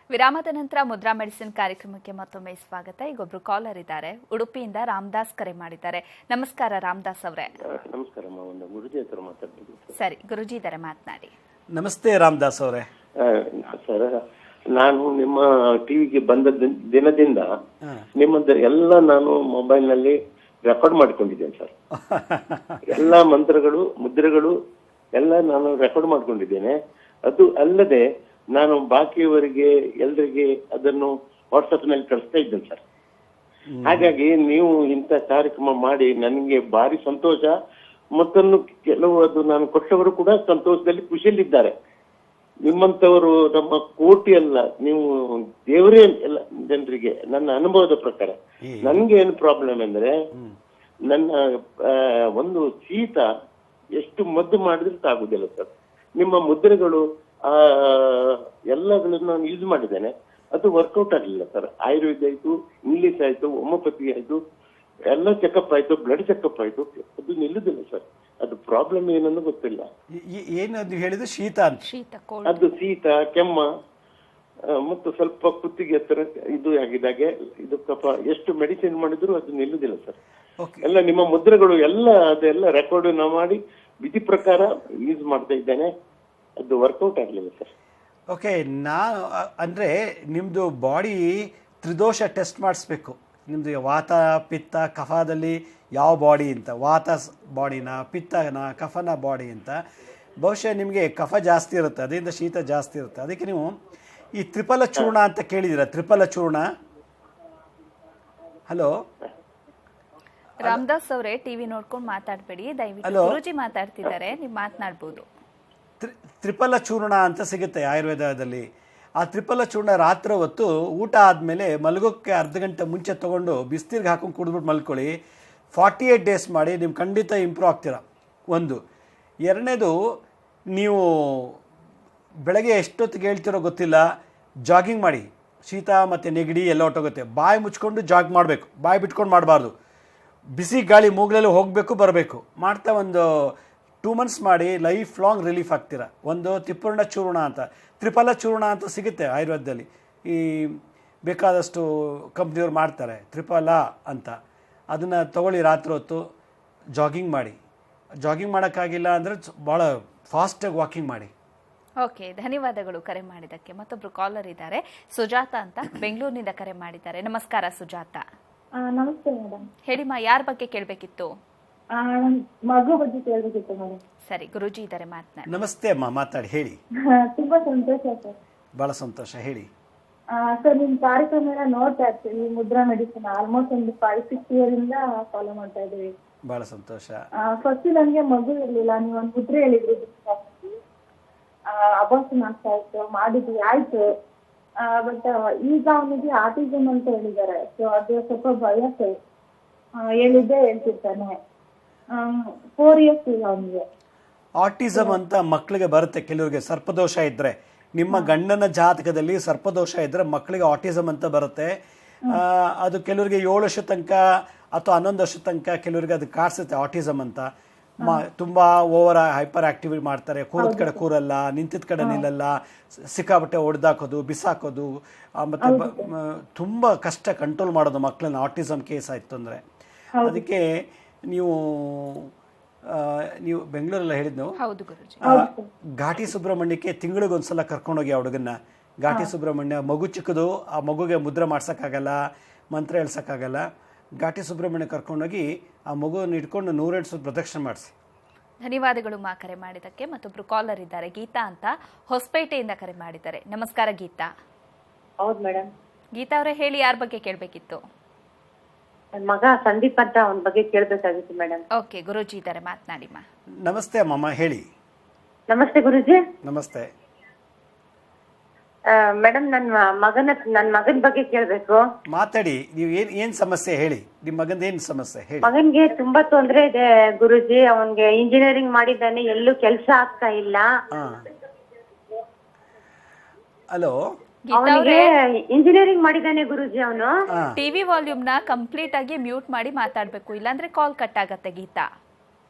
ವಿರಾಮದ ನಂತರ ಮುದ್ರಾ ಮೆಡಿಸಿನ್ ಕಾರ್ಯಕ್ರಮಕ್ಕೆ ಮತ್ತೊಮ್ಮೆ ಸ್ವಾಗತ. ಈಗೊಬ್ರು ಕಾಲರ್ ಇದ್ದಾರೆ, ಉಡುಪಿಯಿಂದ ರಾಮದಾಸ್ ಕರೆ ಮಾಡಿದ್ದಾರೆ. ನಮಸ್ಕಾರ ರಾಮದಾಸ್ ಅವರೇ. ನಮಸ್ಕಾರ, ಗುರುಜಿ ಹತ್ರ ಮಾತಾಡ್ತೀನಿ. ಸರಿ, ಗುರುಜಿ ಇದ್ದಾರೆ, ಮಾತನಾಡಿ. ನಮಸ್ತೆ ರಾಮದಾಸ್ ಅವರೇ. ಸರ್, ನಾನು ನಿಮ್ಮ ಟಿವಿಗೆ ಬಂದ ದಿನದಿಂದ ನಿಮ್ಮದ ಎಲ್ಲ ನಾನು ಮೊಬೈಲ್ ನಲ್ಲಿ ರೆಕಾರ್ಡ್ ಮಾಡ್ಕೊಂಡಿದ್ದೇನೆ ಸರ್. ಎಲ್ಲ ಮಂತ್ರಗಳು, ಮುದ್ರೆಗಳು ಎಲ್ಲ ನಾನು ರೆಕಾರ್ಡ್ ಮಾಡ್ಕೊಂಡಿದ್ದೇನೆ. ಅದು ಅಲ್ಲದೆ ನಾನು ಬಾಕಿಯವರಿಗೆ ಎಲ್ಲರಿಗೆ ಅದನ್ನು ವಾಟ್ಸಪ್ ನಲ್ಲಿ ಕಳಿಸ್ತಾ ಇದ್ದೇನೆ ಸರ್. ಹಾಗಾಗಿ ನೀವು ಇಂಥ ಕಾರ್ಯಕ್ರಮ ಮಾಡಿ ನನಗೆ ಭಾರಿ ಸಂತೋಷ. ಮತ್ತೊಂದು ಕೆಲವು ಅದು ನಾನು ಕೊಟ್ಟವರು ಕೂಡ ಸಂತೋಷದಲ್ಲಿ ಖುಷಿಯಲ್ಲಿದ್ದಾರೆ. ನಿಮ್ಮಂತವರು ನಮ್ಮ ಕೋಟಿ ಅಲ್ಲ, ನೀವು ದೇವರೇ ಎಲ್ಲ ಜನರಿಗೆ. ನನ್ನ ಅನುಭವದ ಪ್ರಕಾರ ನನ್ಗೆ ಏನು ಪ್ರಾಬ್ಲಮ್ ಅಂದ್ರೆ, ನನ್ನ ಒಂದು ಶೀತ ಎಷ್ಟು ಮದ್ದು ಮಾಡಿದ್ರೆ ಆಗುದಿಲ್ಲ ಸರ್. ನಿಮ್ಮ ಮುದ್ರೆಗಳು ಎಲ್ಲಗಳನ್ನು ನಾನು ಯೂಸ್ ಮಾಡಿದ್ದೇನೆ, ಅದು ವರ್ಕೌಟ್ ಆಗಲಿಲ್ಲ ಸರ್. ಆಯುರ್ವೇದ ಆಯ್ತು, ಇಂಗ್ಲಿಷ್ ಆಯ್ತು, ಹೋಮಿಯೋಪತಿ ಆಯ್ತು, ಎಲ್ಲ ಚೆಕಪ್ ಆಯ್ತು, ಬ್ಲಡ್ ಚೆಕಪ್ ಆಯ್ತು, ಅದು ನಿಲ್ಲುದಿಲ್ಲ ಸರ್. ಅದು ಪ್ರಾಬ್ಲಮ್ ಏನನ್ನು ಗೊತ್ತಿಲ್ಲ. ಏನು ಹೇಳಿದ್ರು? ಶೀತ ಅದು ಶೀತ, ಕೆಮ್ಮ ಮತ್ತು ಸ್ವಲ್ಪ ಕುತ್ತಿಗೆ ಹತ್ರ ಇದು ಆಗಿದಾಗೆ ಇದು ಕಫ. ಎಷ್ಟು ಮೆಡಿಸಿನ್ ಮಾಡಿದ್ರು ಅದು ನಿಲ್ಲುದಿಲ್ಲ ಸರ್. ಎಲ್ಲ ನಿಮ್ಮ ಮುದ್ರೆಗಳು ಎಲ್ಲ ಅದೆಲ್ಲ ರೆಕಾರ್ಡ್ ನಾ ಮಾಡಿ ವಿಧಿ ಪ್ರಕಾರ ಯೂಸ್ ಮಾಡ್ತಾ ಇದ್ದೇನೆ, ಅದು ವರ್ಕೌಟ್ ಆಗಲಿಲ್ಲ ಸರ್. ಓಕೆ, ನಾನು ಅಂದರೆ ನಿಮ್ಮದು ಬಾಡಿ ತ್ರಿದೋಷ ಟೆಸ್ಟ್ ಮಾಡಿಸ್ಬೇಕು. ನಿಮ್ಮದು ವಾತ ಪಿತ್ತ ಕಫದಲ್ಲಿ ಯಾವ ಬಾಡಿ ಅಂತ, ವಾತ ಬಾಡಿನ, ಪಿತ್ತನ, ಕಫನ ಬಾಡಿ ಅಂತ. ಬಹುಶಃ ನಿಮಗೆ ಕಫ ಜಾಸ್ತಿ ಇರುತ್ತೆ, ಅದರಿಂದ ಶೀತ ಜಾಸ್ತಿ ಇರುತ್ತೆ. ಅದಕ್ಕೆ ನೀವು ಈ ತ್ರಿಫಲ ಚೂರ್ಣ ಅಂತ ಕೇಳಿದ್ದೀರಾ? ತ್ರಿಫಲ ಚೂರ್ಣ. ಹಲೋ ರಾಮದಾಸ್ ಅವರೇ, ಟಿವಿ ನೋಡ್ಕೊಂಡು ಮಾತಾಡಬೇಡಿ ದಯವಿಟ್ಟು. Hello? ಗುರುಜಿ ಮಾತಾಡ್ತಿದ್ದಾರೆ, ನೀವು ಮಾತನಾಡ್ಬೋದು. ತ್ರಿಫಲ ಚೂರ್ಣ ಅಂತ ಸಿಗುತ್ತೆ ಆಯುರ್ವೇದದಲ್ಲಿ. ಆ ತ್ರಿಫಲ ಚೂರ್ಣ ರಾತ್ರಿ ಹೊತ್ತು ಊಟ ಆದಮೇಲೆ ಮಲಗೋಕ್ಕೆ ಅರ್ಧ ಗಂಟೆ ಮುಂಚೆ ತೊಗೊಂಡು ಬಿಸಿನೀರಿಗೆ ಹಾಕೊಂಡು ಕುಡಿದ್ಬಿಟ್ಟು ಮಲ್ಕೊಳ್ಳಿ. 48 ಡೇಸ್ ಮಾಡಿ, ನೀವು ಖಂಡಿತ ಇಂಪ್ರೂವ್ ಆಗ್ತೀರ. ಒಂದು. ಎರಡನೇದು, ನೀವು ಬೆಳಗ್ಗೆ ಎಷ್ಟೊತ್ತಿಗೆ ಹೇಳ್ತಿರೋ ಗೊತ್ತಿಲ್ಲ, ಜಾಗಿಂಗ್ ಮಾಡಿ. ಶೀತ ಮತ್ತು ನೆಗಡಿ ಎಲ್ಲ ಹೊಟ್ಟೋಗುತ್ತೆ. ಬಾಯಿ ಮುಚ್ಕೊಂಡು ಜಾಗ್ ಮಾಡಬೇಕು, ಬಾಯಿ ಬಿಟ್ಕೊಂಡು ಮಾಡಬಾರ್ದು. ಬಿಸಿ ಗಾಳಿ ಮೂಗ್ಲಲ್ಲಿ ಹೋಗಬೇಕು ಬರಬೇಕು. ಮಾಡ್ತಾ ಒಂದು 2 ಮಂತ್ಸ್ ಮಾಡಿ, ಲೈಫ್ ಲಾಂಗ್ ರಿಲೀಫ್ ಆಗ್ತೀರ. ಒಂದು ತ್ರಿಪೂರ್ಣ ಚೂರ್ಣ ಅಂತ, ತ್ರಿಫಲ ಚೂರ್ಣ ಅಂತ ಸಿಗುತ್ತೆ ಆಯುರ್ವೇದದಲ್ಲಿ. ಈ ಬೇಕಾದಷ್ಟು ಕಂಪ್ನಿಯವ್ರು ಮಾಡ್ತಾರೆ ತ್ರಿಫಲ ಅಂತ. ಅದನ್ನು ತೊಗೊಳ್ಳಿ, ರಾತ್ರಿ ಹೊತ್ತು ಜಾಗಿಂಗ್ ಮಾಡಿ. ಜಾಗಿಂಗ್ ಮಾಡೋಕ್ಕಾಗಿಲ್ಲ ಅಂದರೆ ಭಾಳ ಫಾಸ್ಟಾಗಿ ವಾಕಿಂಗ್ ಮಾಡಿ. ಓಕೆ, ಧನ್ಯವಾದಗಳು ಕರೆ ಮಾಡಿದ್ದಕ್ಕೆ. ಮತ್ತೊಬ್ರು ಕಾಲರ್ ಇದ್ದಾರೆ, ಸುಜಾತ ಅಂತ, ಬೆಂಗಳೂರಿನಿಂದ ಕರೆ ಮಾಡಿದ್ದಾರೆ. ನಮಸ್ಕಾರ ಸುಜಾತ. ನಮಸ್ತೆ ಮೇಡಮ್. ಹೇಳಿಮ್ಮ, ಯಾರ ಬಗ್ಗೆ ಕೇಳಬೇಕಿತ್ತು? ಮಗು ಬಗ್ಗೆ ಕೇಳಬೇಕಿತ್ತು ಮೇಡಮ್. ಸರಿ, ಗುರುಜಿ ಇದ್ದಾರೆ, ಮಾತನಾಡಿ. ನಮಸ್ತೆ ಅಮ್ಮ, ಮಾತಾಡಿ, ಹೇಳಿ. ತುಂಬಾ ಸಂತೋಷ ಸರ್. ಭಾಳ ಸಂತೋಷ, ಹೇಳಿ. ಸರ್, ನಿಮ್ ಕಾರ್ಯಕ್ರಮ ಎಲ್ಲ ನೋಡ್ತಾ ಇರ್ತೀವಿ. ಮುದ್ರಾ ಮೆಡಿಸಿನ್ ಆಲ್ಮೋಸ್ಟ್ ಒಂದು 5-6 years ಇಂದ ಫಾಲೋ ಮಾಡ್ತಾ ಇದ್ದೀವಿ. ಭಾಳ ಸಂತೋಷ. ಫಸ್ಟ್ ನನ್ಗೆ ಮಗು ಇರ್ಲಿಲ್ಲ, ನೀವು ಒಂದು ಮುದ್ರೆ ಹೇಳಿದ್ರಿ, ಅಬಾರ್ಷನ್ ಆಗ್ತಾ ಇತ್ತು, ಮಾಡಿದ್ವಿ, ಆಯ್ತು. ಬಟ್ ಈಗ ಅವನಿಗೆ ಆಟಿಸಮ್ ಅಂತ ಹೇಳಿದ್ದಾರೆ. ಸೊ ಅದು ಸ್ವಲ್ಪ ಭಯ ಸರ್. ಹೇಳಿದ್ದೆ ಹೇಳ್ತಿರ್ತಾನೆ. 4 years ಈಗ ಅವನಿಗೆ. ಆಟಿಸಮ್ ಅಂತ ಮಕ್ಕಳಿಗೆ ಬರುತ್ತೆ ಕೆಲವರಿಗೆ, ಸರ್ಪದೋಷ ಇದ್ದರೆ. ನಿಮ್ಮ ಗಂಡನ ಜಾತಕದಲ್ಲಿ ಸರ್ಪದೋಷ ಇದ್ದರೆ ಮಕ್ಕಳಿಗೆ ಆಟಿಸಮ್ ಅಂತ ಬರುತ್ತೆ. ಅದು ಕೆಲವರಿಗೆ 7 ವರ್ಷ ತನಕ ಅಥವಾ 11 ವರ್ಷ ತನಕ ಕೆಲವರಿಗೆ ಅದು ಕಾಣಿಸುತ್ತೆ ಆಟಿಸಮ್ ಅಂತ. ತುಂಬ ಓವರ್ ಹೈಪರ್ ಆಕ್ಟಿವಿಟಿ ಮಾಡ್ತಾರೆ, ಕೂರದ ಕಡೆ ಕೂರಲ್ಲ, ನಿಂತಿದ್ದ ಕಡೆ ನಿಲ್ಲಲ್ಲ, ಸಿಕ್ಕಾಬಟ್ಟೆ ಹೊಡೆದಾಕೋದು, ಬಿಸಾಕೋದು, ಮತ್ತು ತುಂಬ ಕಷ್ಟ ಕಂಟ್ರೋಲ್ ಮಾಡೋದು ಮಕ್ಕಳನ್ನ ಆಟಿಸಮ್ ಕೇಸ್ ಆಯಿತು ಅಂದರೆ. ಅದಕ್ಕೆ ನೀವು ಬೆಂಗಳೂರೆಲ್ಲ ಹೇಳಿದ್ನು. ಹೌದು ಗುರುಜಿ. ಘಾಟಿ ಸುಬ್ರಹ್ಮಣ್ಯಕ್ಕೆ ತಿಂಗಳಿಗೊಂದ್ಸಲ ಕರ್ಕೊಂಡೋಗಿ ಆ ಹುಡುಗನ್ನ. ಘಾಟಿ ಸುಬ್ರಹ್ಮಣ್ಯ, ಮಗು ಚಿಕ್ಕದು, ಆ ಮಗುಗೆ ಮುದ್ರೆ ಮಾಡ್ಸೋಕ್ಕಾಗಲ್ಲ, ಮಂತ್ರ ಹೇಳ್ಸೋಕ್ಕಾಗಲ್ಲ. ಘಾಟಿ ಸುಬ್ರಹ್ಮಣ್ಯ ಕರ್ಕೊಂಡೋಗಿ ಆ ಮಗುವನ್ನು ಇಟ್ಕೊಂಡು 108 ಸುತ್ತು ಪ್ರದಕ್ಷಿಣೆ ಮಾಡಿಸಿ. ಧನ್ಯವಾದಗಳು ಮಾ ಕರೆ ಮಾಡಿದ್ದಕ್ಕೆ. ಮತ್ತೊಬ್ರು ಕಾಲರ್ ಇದ್ದಾರೆ, ಗೀತಾ ಅಂತ, ಹೊಸಪೇಟೆಯಿಂದ ಕರೆ ಮಾಡಿದ್ದಾರೆ. ನಮಸ್ಕಾರ ಗೀತಾ. ಹೌದು ಮೇಡಮ್. ಗೀತಾ ಅವರೇ, ಹೇಳಿ, ಯಾರ ಬಗ್ಗೆ ಕೇಳಬೇಕಿತ್ತು? ನನ್ನ ಮಗ ಸಂದೀಪ್ ಅಂತ ಅವನ ಬಗ್ಗೆ ಕೇಳಬೇಕಾಗಿತ್ತು ಮೇಡಮ್. ಓಕೆ, ಗುರುಜಿ ಇದ್ದಾರೆ, ಮಾತನಾಡಿಮ್ಮ. ನಮಸ್ತೆ ಅಮ್ಮಮ್ಮ, ಹೇಳಿ. ನಮಸ್ತೆ ಗುರುಜಿ. ನಮಸ್ತೆ ಮೇಡಮ್, ನನ್ನ ಮಗನ ಬಗ್ಗೆ ಕೇಳಬೇಕು. ಮಾತಾಡಿ. ನೀವು ಏನ್ ಸಮಸ್ಯೆ ಹೇಳಿ, ನಿಮ್ಮ ಮಗಂದ ಏನ್ ಸಮಸ್ಯೆ ಹೇಳಿ. ಮಗನ್ಗೆ ತುಂಬಾ ತೊಂದರೆ ಇದೆ ಗುರುಜಿ. ಅವನ್ಗೆ ಇಂಜಿನಿಯರಿಂಗ್ ಮಾಡಿದ್ದಾನೆ, ಎಲ್ಲೂ ಕೆಲಸ ಆಗ್ತಾ ಇಲ್ಲ. ಹಲೋ, ಅವನಿಗೆ ಇಂಜಿನಿಯರಿಂಗ್ ಮಾಡಿದ್ದಾನೆ ಗುರುಜಿ. ಅವನು ಟಿವಿ ವಾಲ್ಯೂಮ್ ನ ಕಂಪ್ಲೀಟ್ ಆಗಿ ಮ್ಯೂಟ್ ಮಾಡಿ ಮಾತಾಡ್ಬೇಕು, ಇಲ್ಲಾಂದ್ರೆ ಕಾಲ್ ಕಟ್ ಆಗತ್ತೆ. ಗೀತಾ,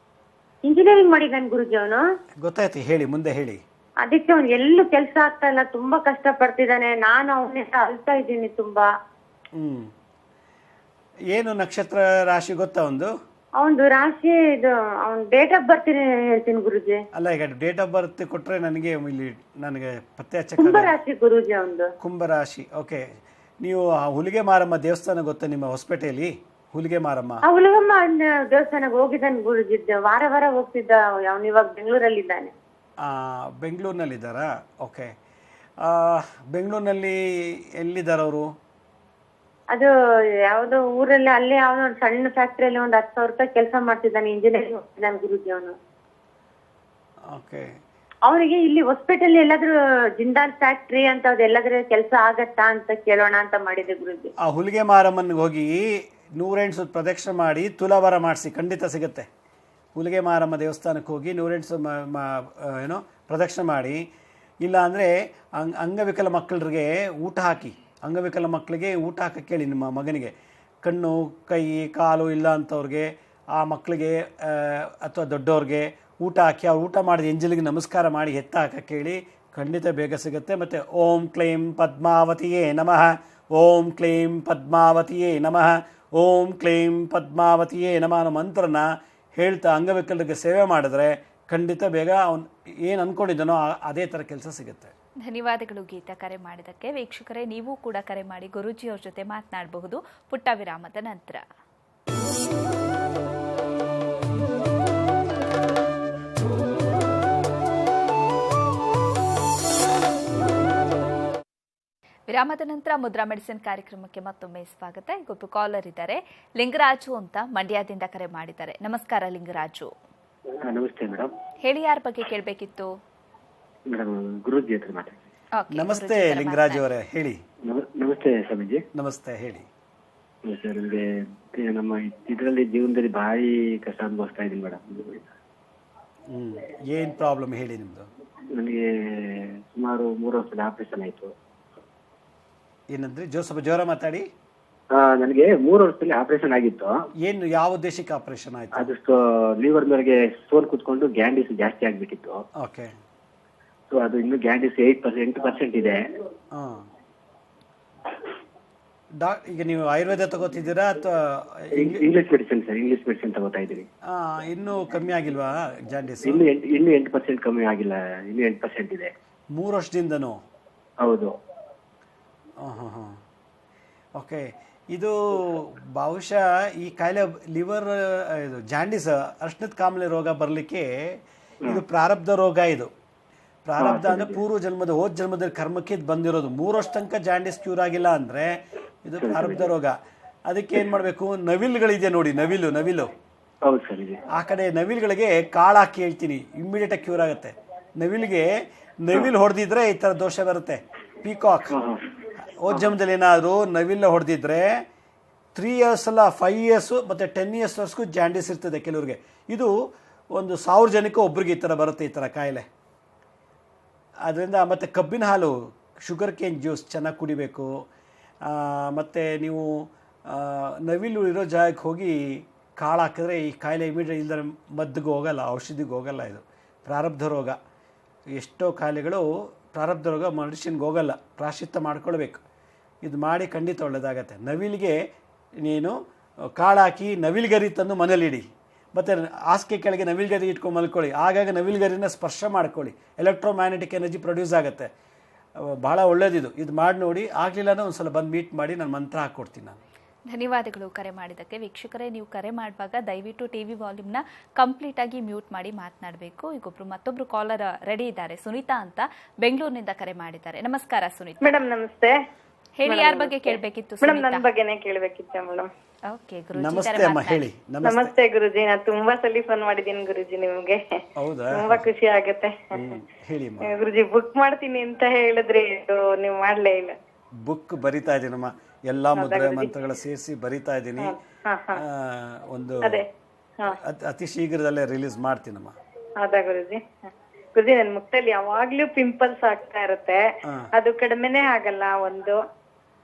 ಇಂಜಿನಿಯರಿಂಗ್ ಮಾಡಿದ್ದಾನೆ ಗುರುಜಿ ಅವನು. ಗೊತ್ತಾಯ್ತು, ಹೇಳಿ, ಮುಂದೆ ಹೇಳಿ. ಅದಕ್ಕೆ ಅವ್ನು ಎಲ್ಲೂ ಕೆಲಸ ಆಗ್ತಾ ಇಲ್ಲ, ತುಂಬಾ ಕಷ್ಟ ಪಡ್ತಿದ್ದಾನೆ. ನಾನು ಅವನಿಂದ ಅಳ್ತಾ ಇದ್ದೀನಿ ತುಂಬಾ. ಏನು ನಕ್ಷತ್ರ ರಾಶಿ ಗೊತ್ತಾ ಒಂದು? ಅವನದು ರಾಶಿ ಇದು, ಅವ್ನ ಡೇಟ್ ಆಫ್ ಬರ್ತ್ ಹೇಳ್ತೀನಿ ಗುರುಜಿ. ಅಲ್ಲ, ಈಗ ಡೇಟ್ ಆಫ್ ಬರ್ತ್ ಕೊಟ್ರೆ ನನಗೆ ಪತ್ತೆ ಹಚ್ಚಕ್ಕೆ ಕುಂಭರಾಶಿ ಗುರುಜಿ ಅವನದು. ಕುಂಭರಾಶಿ. ಓಕೆ. ನೀವು ಹುಲಿಗೆ ಮಾರಮ್ಮ ದೇವಸ್ಥಾನ ಗೊತ್ತಾ ನಿಮ್ಮ ಹೊಸಪೇಟೆಯಲ್ಲಿ? ಹುಲಿಗೆ ಮಾರಮ್ಮ ದೇವಸ್ಥಾನಕ್ಕೆ ಹೋಗಿದ್ದಾನೆ ಗುರುಜಿ. ವಾರ ವಾರ ಹೋಗ್ತಿದ್ದ. ಅವನು ಇವಾಗ ಬೆಂಗಳೂರಲ್ಲಿ ಇದ್ದಾನೆ. ಬೆಂಗಳೂರಿನಲ್ಲಿದ್ದಾರಾ? ಓಕೆ. ಬೆಂಗಳೂರಿನಲ್ಲಿ ಎಲ್ಲಿದ್ದಾರೆ ಅವರು? ಅದು ಯಾವ್ದೋ ಊರಲ್ಲಿ, ಅಲ್ಲೇ ಅವನು ಸಣ್ಣ ಫ್ಯಾಕ್ಟ್ರಿಯಲ್ಲಿ ಒಂದು 10,000 ರೂಪಾಯಿ ಕೆಲಸ ಮಾಡ್ತಿದ್ದಾನೆ. ಇಂಜಿನಿಯರಿಂಗ್ ಹೋಗ್ತಿದ್ದಾನೆ ಗುರುಜಿ ಅವನು. ಓಕೆ. ಅವನಿಗೆ ಇಲ್ಲಿ ಹೊಸಪೇಟೆಯಲ್ಲಿ ಎಲ್ಲಾದ್ರೂ ಜಿಂದಾಲ್ ಫ್ಯಾಕ್ಟ್ರಿ ಅಂತ ಎಲ್ಲಾದ್ರೂ ಕೆಲಸ ಆಗತ್ತಾ ಅಂತ ಕೇಳೋಣ ಅಂತ ಮಾಡಿದೆ ಗುರುಜಿ. ಆ ಹುಲಿಗೆ ಮಾರಮ್ಮನಿಗೆ ಹೋಗಿ 108 ಸುತ್ತು ಪ್ರದಕ್ಷಿಣೆ ಮಾಡಿ ತುಲಾಭಾರ ಮಾಡಿಸಿ, ಖಂಡಿತ ಸಿಗುತ್ತೆ. ಹುಲಿಗೆ ಮಾರಮ್ಮ ದೇವಸ್ಥಾನಕ್ಕೆ ಹೋಗಿ 108 ಪ್ರದಕ್ಷಿಣೆ ಮಾಡಿ. ಇಲ್ಲ ಅಂದರೆ ಅಂಗವಿಕಲ ಮಕ್ಕಳಿಗೆ ಊಟ ಹಾಕಿ, ಅಂಗವಿಕಲ ಮಕ್ಕಳಿಗೆ ಊಟ ಹಾಕಕ್ಕೆ ಕೇಳಿ ನಿಮ್ಮ ಮಗನಿಗೆ. ಕಣ್ಣು ಕೈ ಕಾಲು ಇಲ್ಲ ಅಂಥವ್ರಿಗೆ, ಆ ಮಕ್ಕಳಿಗೆ ಅಥವಾ ದೊಡ್ಡವ್ರಿಗೆ ಊಟ ಹಾಕಿ, ಅವ್ರು ಊಟ ಮಾಡಿದ ಎಂಜಲಿಗೆ ನಮಸ್ಕಾರ ಮಾಡಿ ಎತ್ತ ಹಾಕಕ್ಕೆ ಕೇಳಿ, ಖಂಡಿತ ಬೇಗ ಸಿಗುತ್ತೆ. ಮತ್ತು ಓಂ ಕ್ಲೈಂ ಪದ್ಮಾವತಿಯೇ ನಮಃ, ಓಂ ಕ್ಲೈಂ ಪದ್ಮಾವತಿಯೇ ನಮಃ, ಓಂ ಕ್ಲೈಂ ಪದ್ಮಾವತಿಯೇ ನಮಃ ಅನ್ನೋ ಮಂತ್ರನ ಹೇಳ್ತಾ ಅಂಗವಿಕಲರಿಗೆ ಸೇವೆ ಮಾಡಿದ್ರೆ ಖಂಡಿತ ಬೇಗ ಅವನು ಏನು ಅಂದ್ಕೊಂಡಿದ್ದಾನೋ ಅದೇ ಥರ ಕೆಲಸ ಸಿಗುತ್ತೆ. ಧನ್ಯವಾದಗಳು ಗೀತಾ ಕರೆ ಮಾಡಿದ್ದಕ್ಕೆ. ವೀಕ್ಷಕರೇ, ನೀವು ಕೂಡ ಕರೆ ಮಾಡಿ ಗುರೂಜಿಯವ್ರ ಜೊತೆ ಮಾತನಾಡಬಹುದು ಪುಟ್ಟ ವಿರಾಮದ ನಂತರ. ವಿರಾಮದ ನಂತರ ಮುದ್ರಾ ಮೆಡಿಸಿನ್ ಕಾರ್ಯಕ್ರಮಕ್ಕೆ ಮತ್ತೊಮ್ಮೆ ಸ್ವಾಗತ. ಈಗೊಬ್ಬರು ಕಾಲರ್ ಇದ್ದಾರೆ, ಲಿಂಗರಾಜು ಅಂತ ಮಂಡ್ಯದಿಂದ ಕರೆ ಮಾಡಿದ್ದಾರೆ. ನಮಸ್ಕಾರ ಲಿಂಗರಾಜು. ನಮಸ್ತೆ ಮೇಡಮ್. ಹೇಳಿ, ಯಾರ ಬಗ್ಗೆ ಕೇಳಬೇಕಿತ್ತು? ಮೇಡಮ್, ಗುರೂಜಿ ಹತ್ರ ಮಾತಾಡ್ತೀನಿ. ನಮಸ್ತೆ ಲಿಂಗರಾಜ್ ಅವರೇ, ಹೇಳಿ. ನಮಸ್ತೆ ಸ್ವಾಮೀಜಿ. ನಮಸ್ತೆ, ಹೇಳಿ. ಸರ್, ನಮಗೆ ನಮ್ಮ ಇದರಲ್ಲಿ ಜೀವನದಲ್ಲಿ ಭಾರಿ ಕಷ್ಟ ಅನುಭವಿಸ್ತಾ ಇದ್ದೀನಿ ಮೇಡಮ್. ಏನು ಪ್ರಾಬ್ಲಮ್ ಹೇಳಿ ನಿಮ್ದು? ನನಗೆ ಸುಮಾರು 3 ವರ್ಷದ ಆಪರೇಷನ್ ಆಯ್ತು. ಏನಂದ್ರೆ ಸ್ವಲ್ಪ ಜೋರ ಮಾತಾಡಿ. ನನಗೆ 3 ವರ್ಷದಲ್ಲಿ ಆಪರೇಷನ್ ಆಗಿತ್ತು. ಏನು, ಯಾವ ಉದ್ದೇಶಕ್ಕೆ ಆಪರೇಷನ್ ಆಯ್ತು? ಅದು ಲಿವರ್ ಮೇಲೆಗೆ ಸ್ಟೋನ್ ಕುತ್ಕೊಂಡು ಗ್ಯಾಂಡಿಸ್ ಜಾಸ್ತಿ ಆಗ್ಬಿಟ್ಟಿತ್ತು. ಓಕೆ. ಸೊ ಅದು ಇನ್ನು ಗ್ಯಾಂಡಿಸ್ 8% ಇದೆ. ಈಗ ನೀವು ಆಯುರ್ವೇದ ತಗೋತಿದ್ದೀರಾ ಅಥವಾ English medicine sir? English medicine ತಗೋತಾ ಇದ್ದೀವಿ. ಇನ್ನೂ ಕಮ್ಮಿ ಆಗಿಲ್ವಾ ಜಾಂಡಿಸ್? ಇನ್ನು 8% ಕಮ್ಮಿ ಆಗಿಲ್ಲ, ಇನ್ನು 8% ಇದೆ. 3 ವರ್ಷದಿಂದನೂ? ಹೌದು. ಓಕೆ. ಇದು ಬಹುಶಃ ಈ ಕಾಯಿಲೆ ಲಿವರ್ ಇದು ಜಾಂಡಿಸ್ ಅರ್ಶನದ ಕಾಮಲೆ ರೋಗ ಬರಲಿಕ್ಕೆ ಇದು ಪ್ರಾರಬ್ಧ ರೋಗ. ಇದು ಪ್ರಾರಬ್ಧ ಅಂದರೆ ಪೂರ್ವ ಜನ್ಮದ ಹೋದ ಜನ್ಮದಲ್ಲಿ ಕರ್ಮಕ್ಕೆ ಇದು ಬಂದಿರೋದು. 3 ವರ್ಷ ತನಕ ಜಾಂಡಿಸ್ ಕ್ಯೂರ್ ಆಗಿಲ್ಲ ಅಂದರೆ ಇದು ಪ್ರಾರಬ್ಧ ರೋಗ. ಅದಕ್ಕೆ ಏನು ಮಾಡಬೇಕು, ನವಿಲುಗಳಿದೆ ನೋಡಿ, ನವಿಲು ಆ ಕಡೆ ನವಿಲುಗಳಿಗೆ ಕಾಳು ಹಾಕಿ ಹೇಳ್ತೀನಿ, ಇಮ್ಮಿಡಿಯೇಟಾಗಿ ಕ್ಯೂರ್ ಆಗುತ್ತೆ. ನವಿಲು ಹೊಡೆದಿದ್ರೆ ಈ ಥರ ದೋಷ ಬರುತ್ತೆ. ಪೀಕಾಕ್ ಹೋದ ಜನ್ಮದಲ್ಲಿ ಏನಾದರೂ ನವಿಲ್ಲ ಹೊಡೆದಿದ್ರೆ 3 years ಅಲ್ಲ 5 years ಮತ್ತು 10 yearsವರೆಗೂ ಜಾಂಡಿಸ್ ಇರ್ತದೆ ಕೆಲವ್ರಿಗೆ. ಇದು 1,000 ಜನಕ್ಕೆ ಒಬ್ರಿಗೆ ಈ ಥರ ಬರುತ್ತೆ, ಈ ಥರ ಕಾಯಿಲೆ. ಅದರಿಂದ ಮತ್ತು ಕಬ್ಬಿನ ಹಾಲು, ಶುಗರ್ ಕೇನ್ ಜ್ಯೂಸ್ ಚೆನ್ನಾಗಿ ಕುಡಿಬೇಕು. ಮತ್ತು ನೀವು ನವಿಲು ಇರೋ ಜಾಗಕ್ಕೆ ಹೋಗಿ ಕಾಳು ಹಾಕಿದ್ರೆ ಈ ಕಾಯಿಲೆ ಇಮಿಡಿಯೇಟ್ ಇಲ್ಲದ್ರೆ ಮದ್ದಿಗೆ ಹೋಗಲ್ಲ, ಔಷಧಿಗೆ ಹೋಗಲ್ಲ. ಇದು ಪ್ರಾರಬ್ಧ ರೋಗ. ಎಷ್ಟೋ ಕಾಯಿಲೆಗಳು ಪ್ರಾರಬ್ಧ ರೋಗ ಮನುಷ್ಯನಿಗೆ ಹೋಗಲ್ಲ, ಪ್ರಾಶ್ಚಿತ್ಯ ಮಾಡ್ಕೊಳ್ಬೇಕು. ಇದು ಮಾಡಿ ಖಂಡಿತ ಒಳ್ಳೆಯದಾಗತ್ತೆ. ನವಿಲಿಗೆ ನೀನು ಕಾಳು ಹಾಕಿ ನವಿಲುಗರಿ ತಂದು ಮನೇಲಿಡಿ, ಮತ್ತು ಹಾಸಿಗೆ ಕೆಳಗೆ ನವಿಲುಗರಿ ಇಟ್ಕೊಂಡು ಮಲ್ಕೊಳ್ಳಿ. ಆಗಾಗ ನವಿಲುಗರಿನ ಸ್ಪರ್ಶ ಮಾಡ್ಕೊಳ್ಳಿ, ಎಲೆಕ್ಟ್ರೋಮ್ಯಾಗ್ನೆಟಿಕ್ ಎನರ್ಜಿ ಪ್ರೊಡ್ಯೂಸ್ ಆಗುತ್ತೆ. ಭಾಳ ಒಳ್ಳೇದಿದು. ಇದು ಮಾಡಿ ನೋಡಿ. ಆಗಲಿಲ್ಲ ಅಂದರೆ ಒಂದು ಸಲ ಬಂದು ಮೀಟ್ ಮಾಡಿ, ನಾನು ಮಂತ್ರ ಹಾಕ್ಕೊಡ್ತೀನಿ ನಾನು. ಧನ್ಯವಾದಗಳು ಕರೆ ಮಾಡಿದ್ದಕ್ಕೆ. ವೀಕ್ಷಕರೇ, ನೀವು ಕರೆ ಮಾಡುವಾಗ ದಯವಿಟ್ಟು ಟಿವಿ ವಾಲ್ಯೂಮ್ನ ಕಂಪ್ಲೀಟ್ ಆಗಿ ಮ್ಯೂಟ್ ಮಾಡಿ ಮಾತನಾಡಬೇಕು. ಈಗ ಮತ್ತೊಬ್ರು ಕಾಲರ್ ರೆಡಿ ಇದ್ದಾರೆ, ಸುನೀತಾ ಅಂತ ಬೆಂಗಳೂರಿನಿಂದ ಕರೆ ಮಾಡಿದ್ದಾರೆ. ನಮಸ್ಕಾರ ಸುನೀತಾ ಮೇಡಮ್. ನಮಸ್ತೆ. ಹೇಳಿ, ಯಾರ ಬಗ್ಗೆ ಕೇಳಬೇಕಿತ್ತು? ಮೇಡಮ್, ನನ್ನ ಬಗ್ಗೆನೇ ಕೇಳಬೇಕಿತ್ತು ಮೇಡಮ್. ಓಕೆ ಗುರುಜಿ. ನಮಸ್ತೆ ಅಮ್ಮ, ಹೇಳಿ. ನಮಸ್ತೆ ಗುರುಜಿ. ನಾನು ತುಂಬಾ ಸಲ ಫೋನ್ ಮಾಡಿದ್ದೀನಿ ಗುರುಜಿ ನಿಮ್ಗೆ. ಹೌದಾ? ತುಂಬಾ ಖುಷಿ ಆಗುತ್ತೆ. ಹೇಳಿ ಗುರುಜಿ, ಬುಕ್ ಮಾಡ್ತೀನಿ ಅಂತ ಹೇಳಿದ್ರಿ, ನೀವು ಮಾಡ್ಲೇ ಇಲ್ಲ. ಬುಕ್ ಬರಿತಾ ಇದ್ದೀನಮ್ಮ, ಎಲ್ಲಾ ಮುದ್ರೆ ಮಂತ್ರಗಳ ಸೇರಿಸಿ ಬರಿತಾ ಇದ್ದೀನಿ. ಒಂದು ಅತಿ ಶೀಘ್ರದಲ್ಲೇ ರಿಲೀಸ್ ಮಾಡ್ತೀನಮ್ಮ. ಹೌದಾ ಗುರುಜಿ? ಗುರುಜಿ, ನನ್ ಮುಖದಲ್ಲಿ ಯಾವಾಗ್ಲೂ ಪಿಂಪಲ್ಸ್ ಆಗ್ತಾ ಇರುತ್ತೆ, ಅದು ಕಡಿಮೆನೆ ಆಗಲ್ಲ ಒಂದು.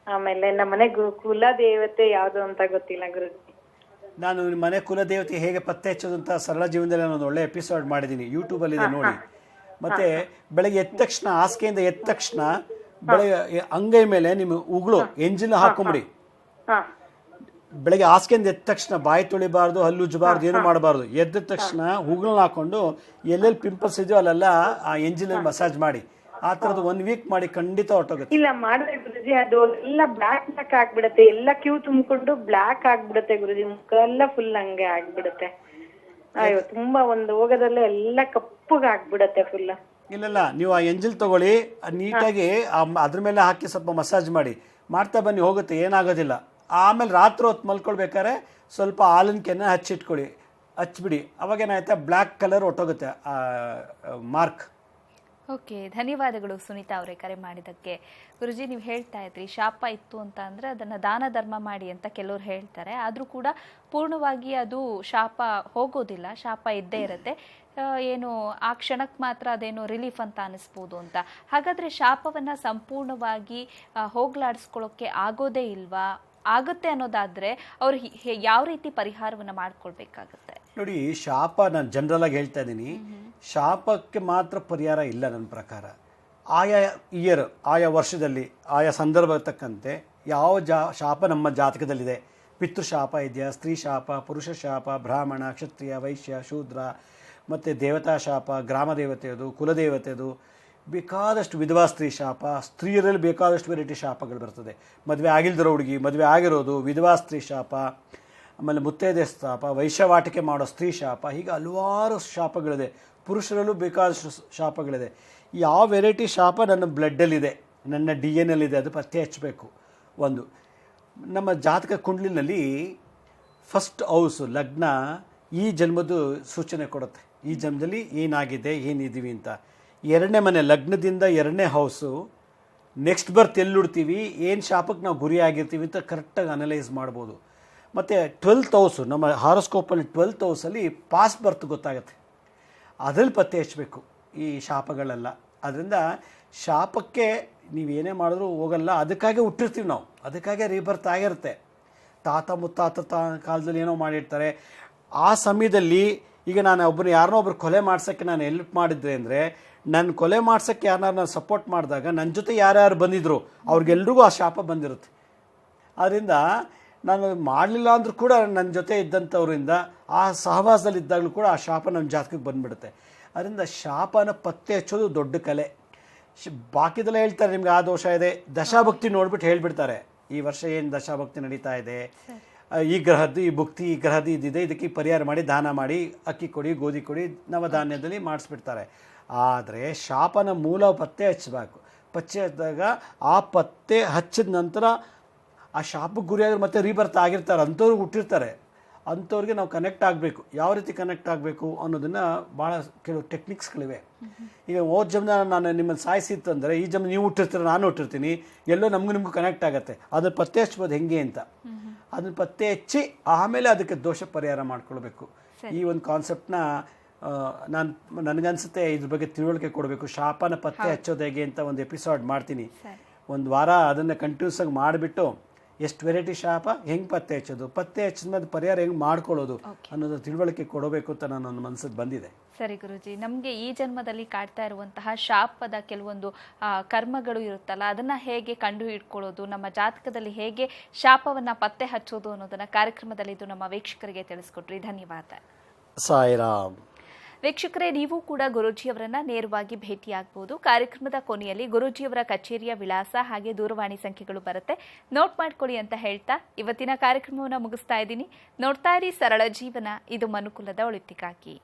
ಆಮೇಲೆ ನಮ್ಮನೆ ಕುಲ ದೇವತೆ ಯಾವ್ದು ಅಂತ ಗೊತ್ತಿಲ್ಲ ಗುರುಜಿ. ನಾನು ನಿಮ್ಮ ಮನೆ ಕುಲದೇವತೆ ಹೇಗೆ ಪತ್ತೆ ಹಚ್ಚೋದು ಅಂತ ಸರಳ ಜೀವನದಲ್ಲಿ ನಾನು ಒಂದು ಒಳ್ಳೆ ಎಪಿಸೋಡ್ ಮಾಡಿದ್ದೀನಿ, ಯೂಟ್ಯೂಬಲ್ಲಿ ಇದೆ ನೋಡಿ. ಮತ್ತೆ ಬೆಳಗ್ಗೆ ಎದ್ದ ತಕ್ಷಣ, ಹಾಸಿಗೆಯಿಂದ ಎದ್ದ ತಕ್ಷಣ ಬೆಳಗ್ಗೆ ಅಂಗೈ ಮೇಲೆ ನಿಮ್ಮ ಉಗುಳು ಎಂಜಿನ್ ಹಾಕೊಂಬಿಡಿ. ಬೆಳಗ್ಗೆ ಹಾಸಿಗೆಯಿಂದ ಎದ್ದ ತಕ್ಷಣ ಬಾಯಿ ತೊಳಿಬಾರ್ದು, ಹಲ್ಲು ಉಜ್ಜಬಾರ್ದು, ಏನು ಮಾಡಬಾರ್ದು. ಎದ್ದ ತಕ್ಷಣ ಉಗುಳನ್ನ ಹಾಕೊಂಡು ಎಲ್ಲೆಲ್ಲಿ ಪಿಂಪಲ್ಸ್ ಇದೆಯೋ ಅಲ್ಲೆಲ್ಲ ಆ ಎಂಜಿನಲ್ಲಿ ಮಸಾಜ್ ಮಾಡಿ. ಆ ಥರದ್ದು 1 week ಮಾಡಿ, ಖಂಡಿತ ಹೊರಟೋಗುತ್ತೆ. ಇಲ್ಲ ಮಾಡಿದ್ರೆ ಗುರುಜಿ ಅದು ಎಲ್ಲ ಬ್ಲಾಕ್ ಆಗ್ಬಿಡತ್ತೆ, ಎಲ್ಲ ಕ್ಯೂ ತುಂಬಿಕೊಂಡು ಬ್ಲಾಕ್ ಆಗ್ಬಿಡತ್ತೆ ಗುರುಜಿ. ಮುಖ ಎಲ್ಲ ಫುಲ್ ಹಂಗೆ ಆಗ್ಬಿಡುತ್ತೆ. ಅಯ್ಯೋ, ತುಂಬಾ ಒಂದು ಹೋಗೋದಲ್ಲೇ ಎಲ್ಲ ಕಪ್ಪಗೆ ಆಗ್ಬಿಡತ್ತೆ ಫುಲ್. ಇಲ್ಲ, ನೀವು ಆ ಎಂಜಿಲ್ ತಗೊಳ್ಳಿ, ನೀಟಾಗಿ ಅದ್ರ ಮೇಲೆ ಹಾಕಿ ಸ್ವಲ್ಪ ಮಸಾಜ್ ಮಾಡಿ, ಮಾಡ್ತಾ ಬನ್ನಿ, ಹೋಗುತ್ತೆ, ಏನಾಗೋದಿಲ್ಲ. ಆಮೇಲೆ ರಾತ್ರಿ ಹೊತ್ತು ಮಲ್ಕೊಳ್ಬೇಕಾದ್ರೆ ಸ್ವಲ್ಪ ಹಾಲಿನ ಕೆನೆ ಹಚ್ಬಿಡಿ. ಅವಾಗೇನಾಯ್ತಾ ಬ್ಲ್ಯಾಕ್ ಕಲರ್ ಹೊಟ್ಟೋಗುತ್ತೆ ಮಾರ್ಕ್. ಓಕೆ, ಧನ್ಯವಾದಗಳು ಸುನೀತಾ ಅವರೇ ಕರೆ ಮಾಡಿದ್ದಕ್ಕೆ. ಗುರುಜಿ, ನೀವು ಹೇಳ್ತಾ ಇದ್ರಿ ಶಾಪ ಇತ್ತು ಅಂತ ಅಂದರೆ ಅದನ್ನು ದಾನ ಧರ್ಮ ಮಾಡಿ ಅಂತ ಕೆಲವರು ಹೇಳ್ತಾರೆ. ಆದರೂ ಕೂಡ ಪೂರ್ಣವಾಗಿ ಅದು ಶಾಪ ಹೋಗೋದಿಲ್ಲ, ಶಾಪ ಇದ್ದೇ ಇರುತ್ತೆ. ಏನು ಆ ಕ್ಷಣಕ್ಕೆ ಮಾತ್ರ ಅದೇನೋ ರಿಲೀಫ್ ಅಂತ ಅನಿಸ್ಬೋದು ಅಂತ. ಹಾಗಾದರೆ ಶಾಪವನ್ನು ಸಂಪೂರ್ಣವಾಗಿ ಹೋಗ್ಲಾಡಿಸ್ಕೊಳ್ಳೋಕ್ಕೆ ಆಗೋದೇ ಇಲ್ವಾ? ಆಗುತ್ತೆ ಅನ್ನೋದಾದರೆ ಅವ್ರು ಯಾವ ರೀತಿ ಪರಿಹಾರವನ್ನು ಮಾಡ್ಕೊಳ್ಬೇಕಾಗತ್ತೆ? ನೋಡಿ, ಶಾಪ ನಾನು ಜನರಲ್ ಆಗಿ ಹೇಳ್ತಾ ಇದ್ದೀನಿ, ಶಾಪಕ್ಕೆ ಮಾತ್ರ ಪರಿಹಾರ ಇಲ್ಲ ನನ್ನ ಪ್ರಕಾರ. ಆಯಾ ಇಯರ್, ಆಯಾ ವರ್ಷದಲ್ಲಿ, ಆಯಾ ಸಂದರ್ಭ ತಕ್ಕಂತೆ ಯಾವ ಶಾಪ ನಮ್ಮ ಜಾತಕದಲ್ಲಿದೆ. ಪಿತೃಶಾಪ ಇದೆಯಾ, ಸ್ತ್ರೀ ಶಾಪ, ಪುರುಷ ಶಾಪ, ಬ್ರಾಹ್ಮಣ, ಕ್ಷತ್ರಿಯ, ವೈಶ್ಯ, ಶೂದ್ರ, ಮತ್ತು ದೇವತಾ ಶಾಪ, ಗ್ರಾಮ ದೇವತೆಯದು, ಕುಲದೇವತೆಯದು, ಬೇಕಾದಷ್ಟು ವಿಧವಾ ಸ್ತ್ರೀ ಶಾಪ, ಸ್ತ್ರೀಯರಲ್ಲಿ ಬೇಕಾದಷ್ಟು ವೆರೈಟಿ ಶಾಪಗಳು ಬರ್ತದೆ. ಮದುವೆ ಆಗಿಲ್ದಿರೋ ಹುಡುಗಿ, ಮದುವೆ ಆಗಿರೋದು, ವಿಧವಾ ಸ್ತ್ರೀ ಶಾಪ, ಆಮೇಲೆ ಮುತ್ತೈದೆ ಶಾಪ, ವೈಶ್ಯವಾಟಿಕೆ ಮಾಡೋ ಸ್ತ್ರೀ ಶಾಪ, ಹೀಗೆ ಹಲವಾರು ಶಾಪಗಳಿದೆ. ಪುರುಷರಲ್ಲೂ ಬೇಕಾದಷ್ಟು ಶಾಪಗಳಿದೆ. ಯಾವ ವೆರೈಟಿ ಶಾಪ ನನ್ನ ಬ್ಲಡ್ಡಲ್ಲಿದೆ, ನನ್ನ DNA ಇದೆ, ಅದು ಪತ್ತೆ ಹಚ್ಚಬೇಕು. ಒಂದು ನಮ್ಮ ಜಾತಕ ಕುಂಡ್ಲಿನಲ್ಲಿ ಫಸ್ಟ್ ಹೌಸು ಲಗ್ನ ಈ ಜನ್ಮದ ಸೂಚನೆ ಕೊಡುತ್ತೆ, ಈ ಜನ್ಮದಲ್ಲಿ ಏನಾಗಿದೆ, ಏನಿದ್ದೀವಿ ಅಂತ. ಎರಡನೇ ಮನೆ ಲಗ್ನದಿಂದ ಎರಡನೇ ಹೌಸು, ನೆಕ್ಸ್ಟ್ ಬರ್ತ್ ಎಲ್ಲುಡ್ತೀವಿ, ಏನು ಶಾಪಕ್ಕೆ ನಾವು ಗುರಿಯಾಗಿರ್ತೀವಿ ಅಂತ ಕರೆಕ್ಟಾಗಿ ಅನಲೈಸ್ ಮಾಡ್ಬೋದು. ಮತ್ತು 12th ಹೌಸು, ನಮ್ಮ ಹಾರೋಸ್ಕೋಪಲ್ಲಿ 12th ಹೌಸಲ್ಲಿ ಪಾಸ್ಟ್ ಬರ್ತ್ ಗೊತ್ತಾಗುತ್ತೆ, ಅದ್ರಲ್ಲಿ ಪತ್ತೆ ಹಚ್ಚಬೇಕು ಈ ಶಾಪಗಳೆಲ್ಲ. ಅದರಿಂದ ಶಾಪಕ್ಕೆ ನೀವೇನೇ ಮಾಡಿದ್ರೂ ಹೋಗಲ್ಲ, ಅದಕ್ಕಾಗಿ ಹುಟ್ಟಿರ್ತೀವಿ ನಾವು, ಅದಕ್ಕಾಗೆ ರೀಬರ್ತ್ ಆಗಿರುತ್ತೆ. ತಾತ ಮುತ್ತಾತ ಕಾಲದಲ್ಲಿ ಏನೋ ಮಾಡಿರ್ತಾರೆ. ಆ ಸಮಯದಲ್ಲಿ ಈಗ ನಾನು ಯಾರನ್ನೋ ಒಬ್ರು ಕೊಲೆ ಮಾಡ್ಸೋಕ್ಕೆ ನಾನು ಹೆಲ್ಪ್ ಮಾಡಿದ್ರೆ ಅಂದರೆ, ನನ್ನ ಕೊಲೆ ಮಾಡ್ಸೋಕ್ಕೆ ಯಾರನ್ನ ಸಪೋರ್ಟ್ ಮಾಡಿದಾಗ ನನ್ನ ಜೊತೆ ಯಾರ್ಯಾರು ಬಂದಿದ್ರು ಅವ್ರಿಗೆಲ್ರಿಗೂ ಆ ಶಾಪ ಬಂದಿರುತ್ತೆ. ಆದ್ದರಿಂದ ನಾನು ಮಾಡಲಿಲ್ಲ ಅಂದರೂ ಕೂಡ ನನ್ನ ಜೊತೆ ಇದ್ದಂಥವ್ರಿಂದ ಆ ಸಹವಾಸದಲ್ಲಿದ್ದಾಗಲೂ ಕೂಡ ಆ ಶಾಪ ನನ್ನ ಜಾತಕಕ್ಕೆ ಬಂದುಬಿಡುತ್ತೆ. ಅದರಿಂದ ಶಾಪನ ಪತ್ತೆ ಹಚ್ಚೋದು ದೊಡ್ಡ ಕಲೆ. ಬಾಕಿದೆಲ್ಲ ಹೇಳ್ತಾರೆ ನಿಮ್ಗೆ ಆ ದೋಷ ಇದೆ, ದಶಾಭಕ್ತಿ ನೋಡ್ಬಿಟ್ಟು ಹೇಳ್ಬಿಡ್ತಾರೆ ಈ ವರ್ಷ ಏನು ದಶಾಭಕ್ತಿ ನಡೀತಾ ಇದೆ, ಈ ಗ್ರಹದ್ದು ಈ ಭುಕ್ತಿ, ಈ ಗ್ರಹದ್ದು ಇದ್ದಿದೆ, ಇದಕ್ಕೆ ಪರಿಹಾರ ಮಾಡಿ, ದಾನ ಮಾಡಿ, ಅಕ್ಕಿ ಕೊಡಿ, ಗೋಧಿ ಕೊಡಿ, ನವಧಾನ್ಯದಲ್ಲಿ ಮಾಡಿಸ್ಬಿಡ್ತಾರೆ. ಆದರೆ ಶಾಪನ ಮೂಲ ಪತ್ತೆ ಹಚ್ಚಬೇಕು. ಪತ್ತೆ ಹಚ್ಚಿದಾಗ ಆ ಪತ್ತೆ ಹಚ್ಚಿದ ನಂತರ ಆ ಶಾಪಕ್ಕೆ ಗುರಿಯಾಗಿ ಮತ್ತೆ ರೀಬರ್ತ್ ಆಗಿರ್ತಾರೆ, ಅಂಥವ್ರಿಗೆ ಹುಟ್ಟಿರ್ತಾರೆ, ಅಂಥವ್ರಿಗೆ ನಾವು ಕನೆಕ್ಟ್ ಆಗಬೇಕು. ಯಾವ ರೀತಿ ಕನೆಕ್ಟ್ ಆಗಬೇಕು ಅನ್ನೋದನ್ನು ಭಾಳ ಕೆಲವು ಟೆಕ್ನಿಕ್ಸ್ಗಳಿವೆ. ಈಗ ಹೋದ ಜನ್ಮ ನಾನು ನಿಮ್ಮನ್ನು ಸಾಯಿಸಿತ್ತಂದರೆ ಈ ಜನ್ಮ ನೀವು ಹುಟ್ಟಿರ್ತೀರ, ನಾನು ಹುಟ್ಟಿರ್ತೀನಿ, ಎಲ್ಲೋ ನಿಮಗೂ ಕನೆಕ್ಟ್ ಆಗುತ್ತೆ. ಅದನ್ನು ಪತ್ತೆ ಹಚ್ಬೋದು ಹೆಂಗೆ ಅಂತ, ಅದನ್ನು ಪತ್ತೆ ಹಚ್ಚಿ ಆಮೇಲೆ ಅದಕ್ಕೆ ದೋಷ ಪರಿಹಾರ ಮಾಡ್ಕೊಳ್ಬೇಕು. ಈ ಒಂದು ಕಾನ್ಸೆಪ್ಟನ್ನ ನನಗನ್ಸುತ್ತೆ ಇದ್ರ ಬಗ್ಗೆ ತಿಳುವಳಿಕೆ ಕೊಡಬೇಕು. ಶಾಪನ ಪತ್ತೆ ಹಚ್ಚೋದು ಹೇಗೆ ಅಂತ ಒಂದು ಎಪಿಸೋಡ್ ಮಾಡ್ತೀನಿ, ಒಂದು ವಾರ ಅದನ್ನು ಕಂಟಿನ್ಯೂಸ್ ಆಗಿ ಮಾಡಿಬಿಟ್ಟು ಎಷ್ಟು ವೆರೈಟಿ ಶಾಪ ಹೆಂಗೆ ಪತ್ತೆ ಹಚ್ಚೋದು, ಪತ್ತೆ ಹಚ್ಚಿದ ಮೇಲೆ ಪರಿಹಾರ ಹೆಂಗೆ ಮಾಡ್ಕೊಳ್ಳೋದು ಅನ್ನೋದು ತಿಳುವಳಿಕೆ ಕೊಡಬೇಕು ಅಂತ ನನ್ನ ಮನಸ್ಸಿಗೆ ಬಂದಿದೆ. ಸರಿ ಗುರುಜಿ, ನಮಗೆ ಈ ಜನ್ಮದಲ್ಲಿ ಕಾಡ್ತಾ ಇರುವಂತಹ ಶಾಪದ ಕೆಲವೊಂದು ಕರ್ಮಗಳು ಇರುತ್ತಲ್ಲ, ಅದನ್ನ ಹೇಗೆ ಕಂಡು ಹಿಡ್ಕೊಳ್ಳೋದು, ನಮ್ಮ ಜಾತಕದಲ್ಲಿ ಹೇಗೆ ಶಾಪವನ್ನ ಪತ್ತೆ ಹಚ್ಚೋದು ಅನ್ನೋದನ್ನ ಕಾರ್ಯಕ್ರಮದಲ್ಲಿ ಇದು ನಮ್ಮ ವೀಕ್ಷಕರಿಗೆ ತಿಳಿಸ್ಕೊಟ್ರಿ. ಧನ್ಯವಾದ. ಸಾಯಿರಾಮ್. ವೀಕ್ಷಕರೇ, ನೀವು ಕೂಡ ಗುರೂಜಿಯವರನ್ನ ನೇರವಾಗಿ ಭೇಟಿಯಾಗಬಹುದು. ಕಾರ್ಯಕ್ರಮದ ಕೊನೆಯಲ್ಲಿ ಗುರೂಜಿಯವರ ಕಚೇರಿಯ ವಿಳಾಸ ಹಾಗೆ ದೂರವಾಣಿ ಸಂಖ್ಯೆಗಳು ಬರುತ್ತೆ, ನೋಟ್ ಮಾಡ್ಕೊಳ್ಳಿ ಅಂತ ಹೇಳ್ತಾ ಇವತ್ತಿನ ಕಾರ್ಯಕ್ರಮವನ್ನು ಮುಗಿಸ್ತಾ ಇದ್ದೀನಿ. ನೋಡ್ತಾ ಇರಿ ಸರಳ ಜೀವನ, ಇದು ಮನುಕುಲದ ಒಳಿತಿಗಾಗಿ.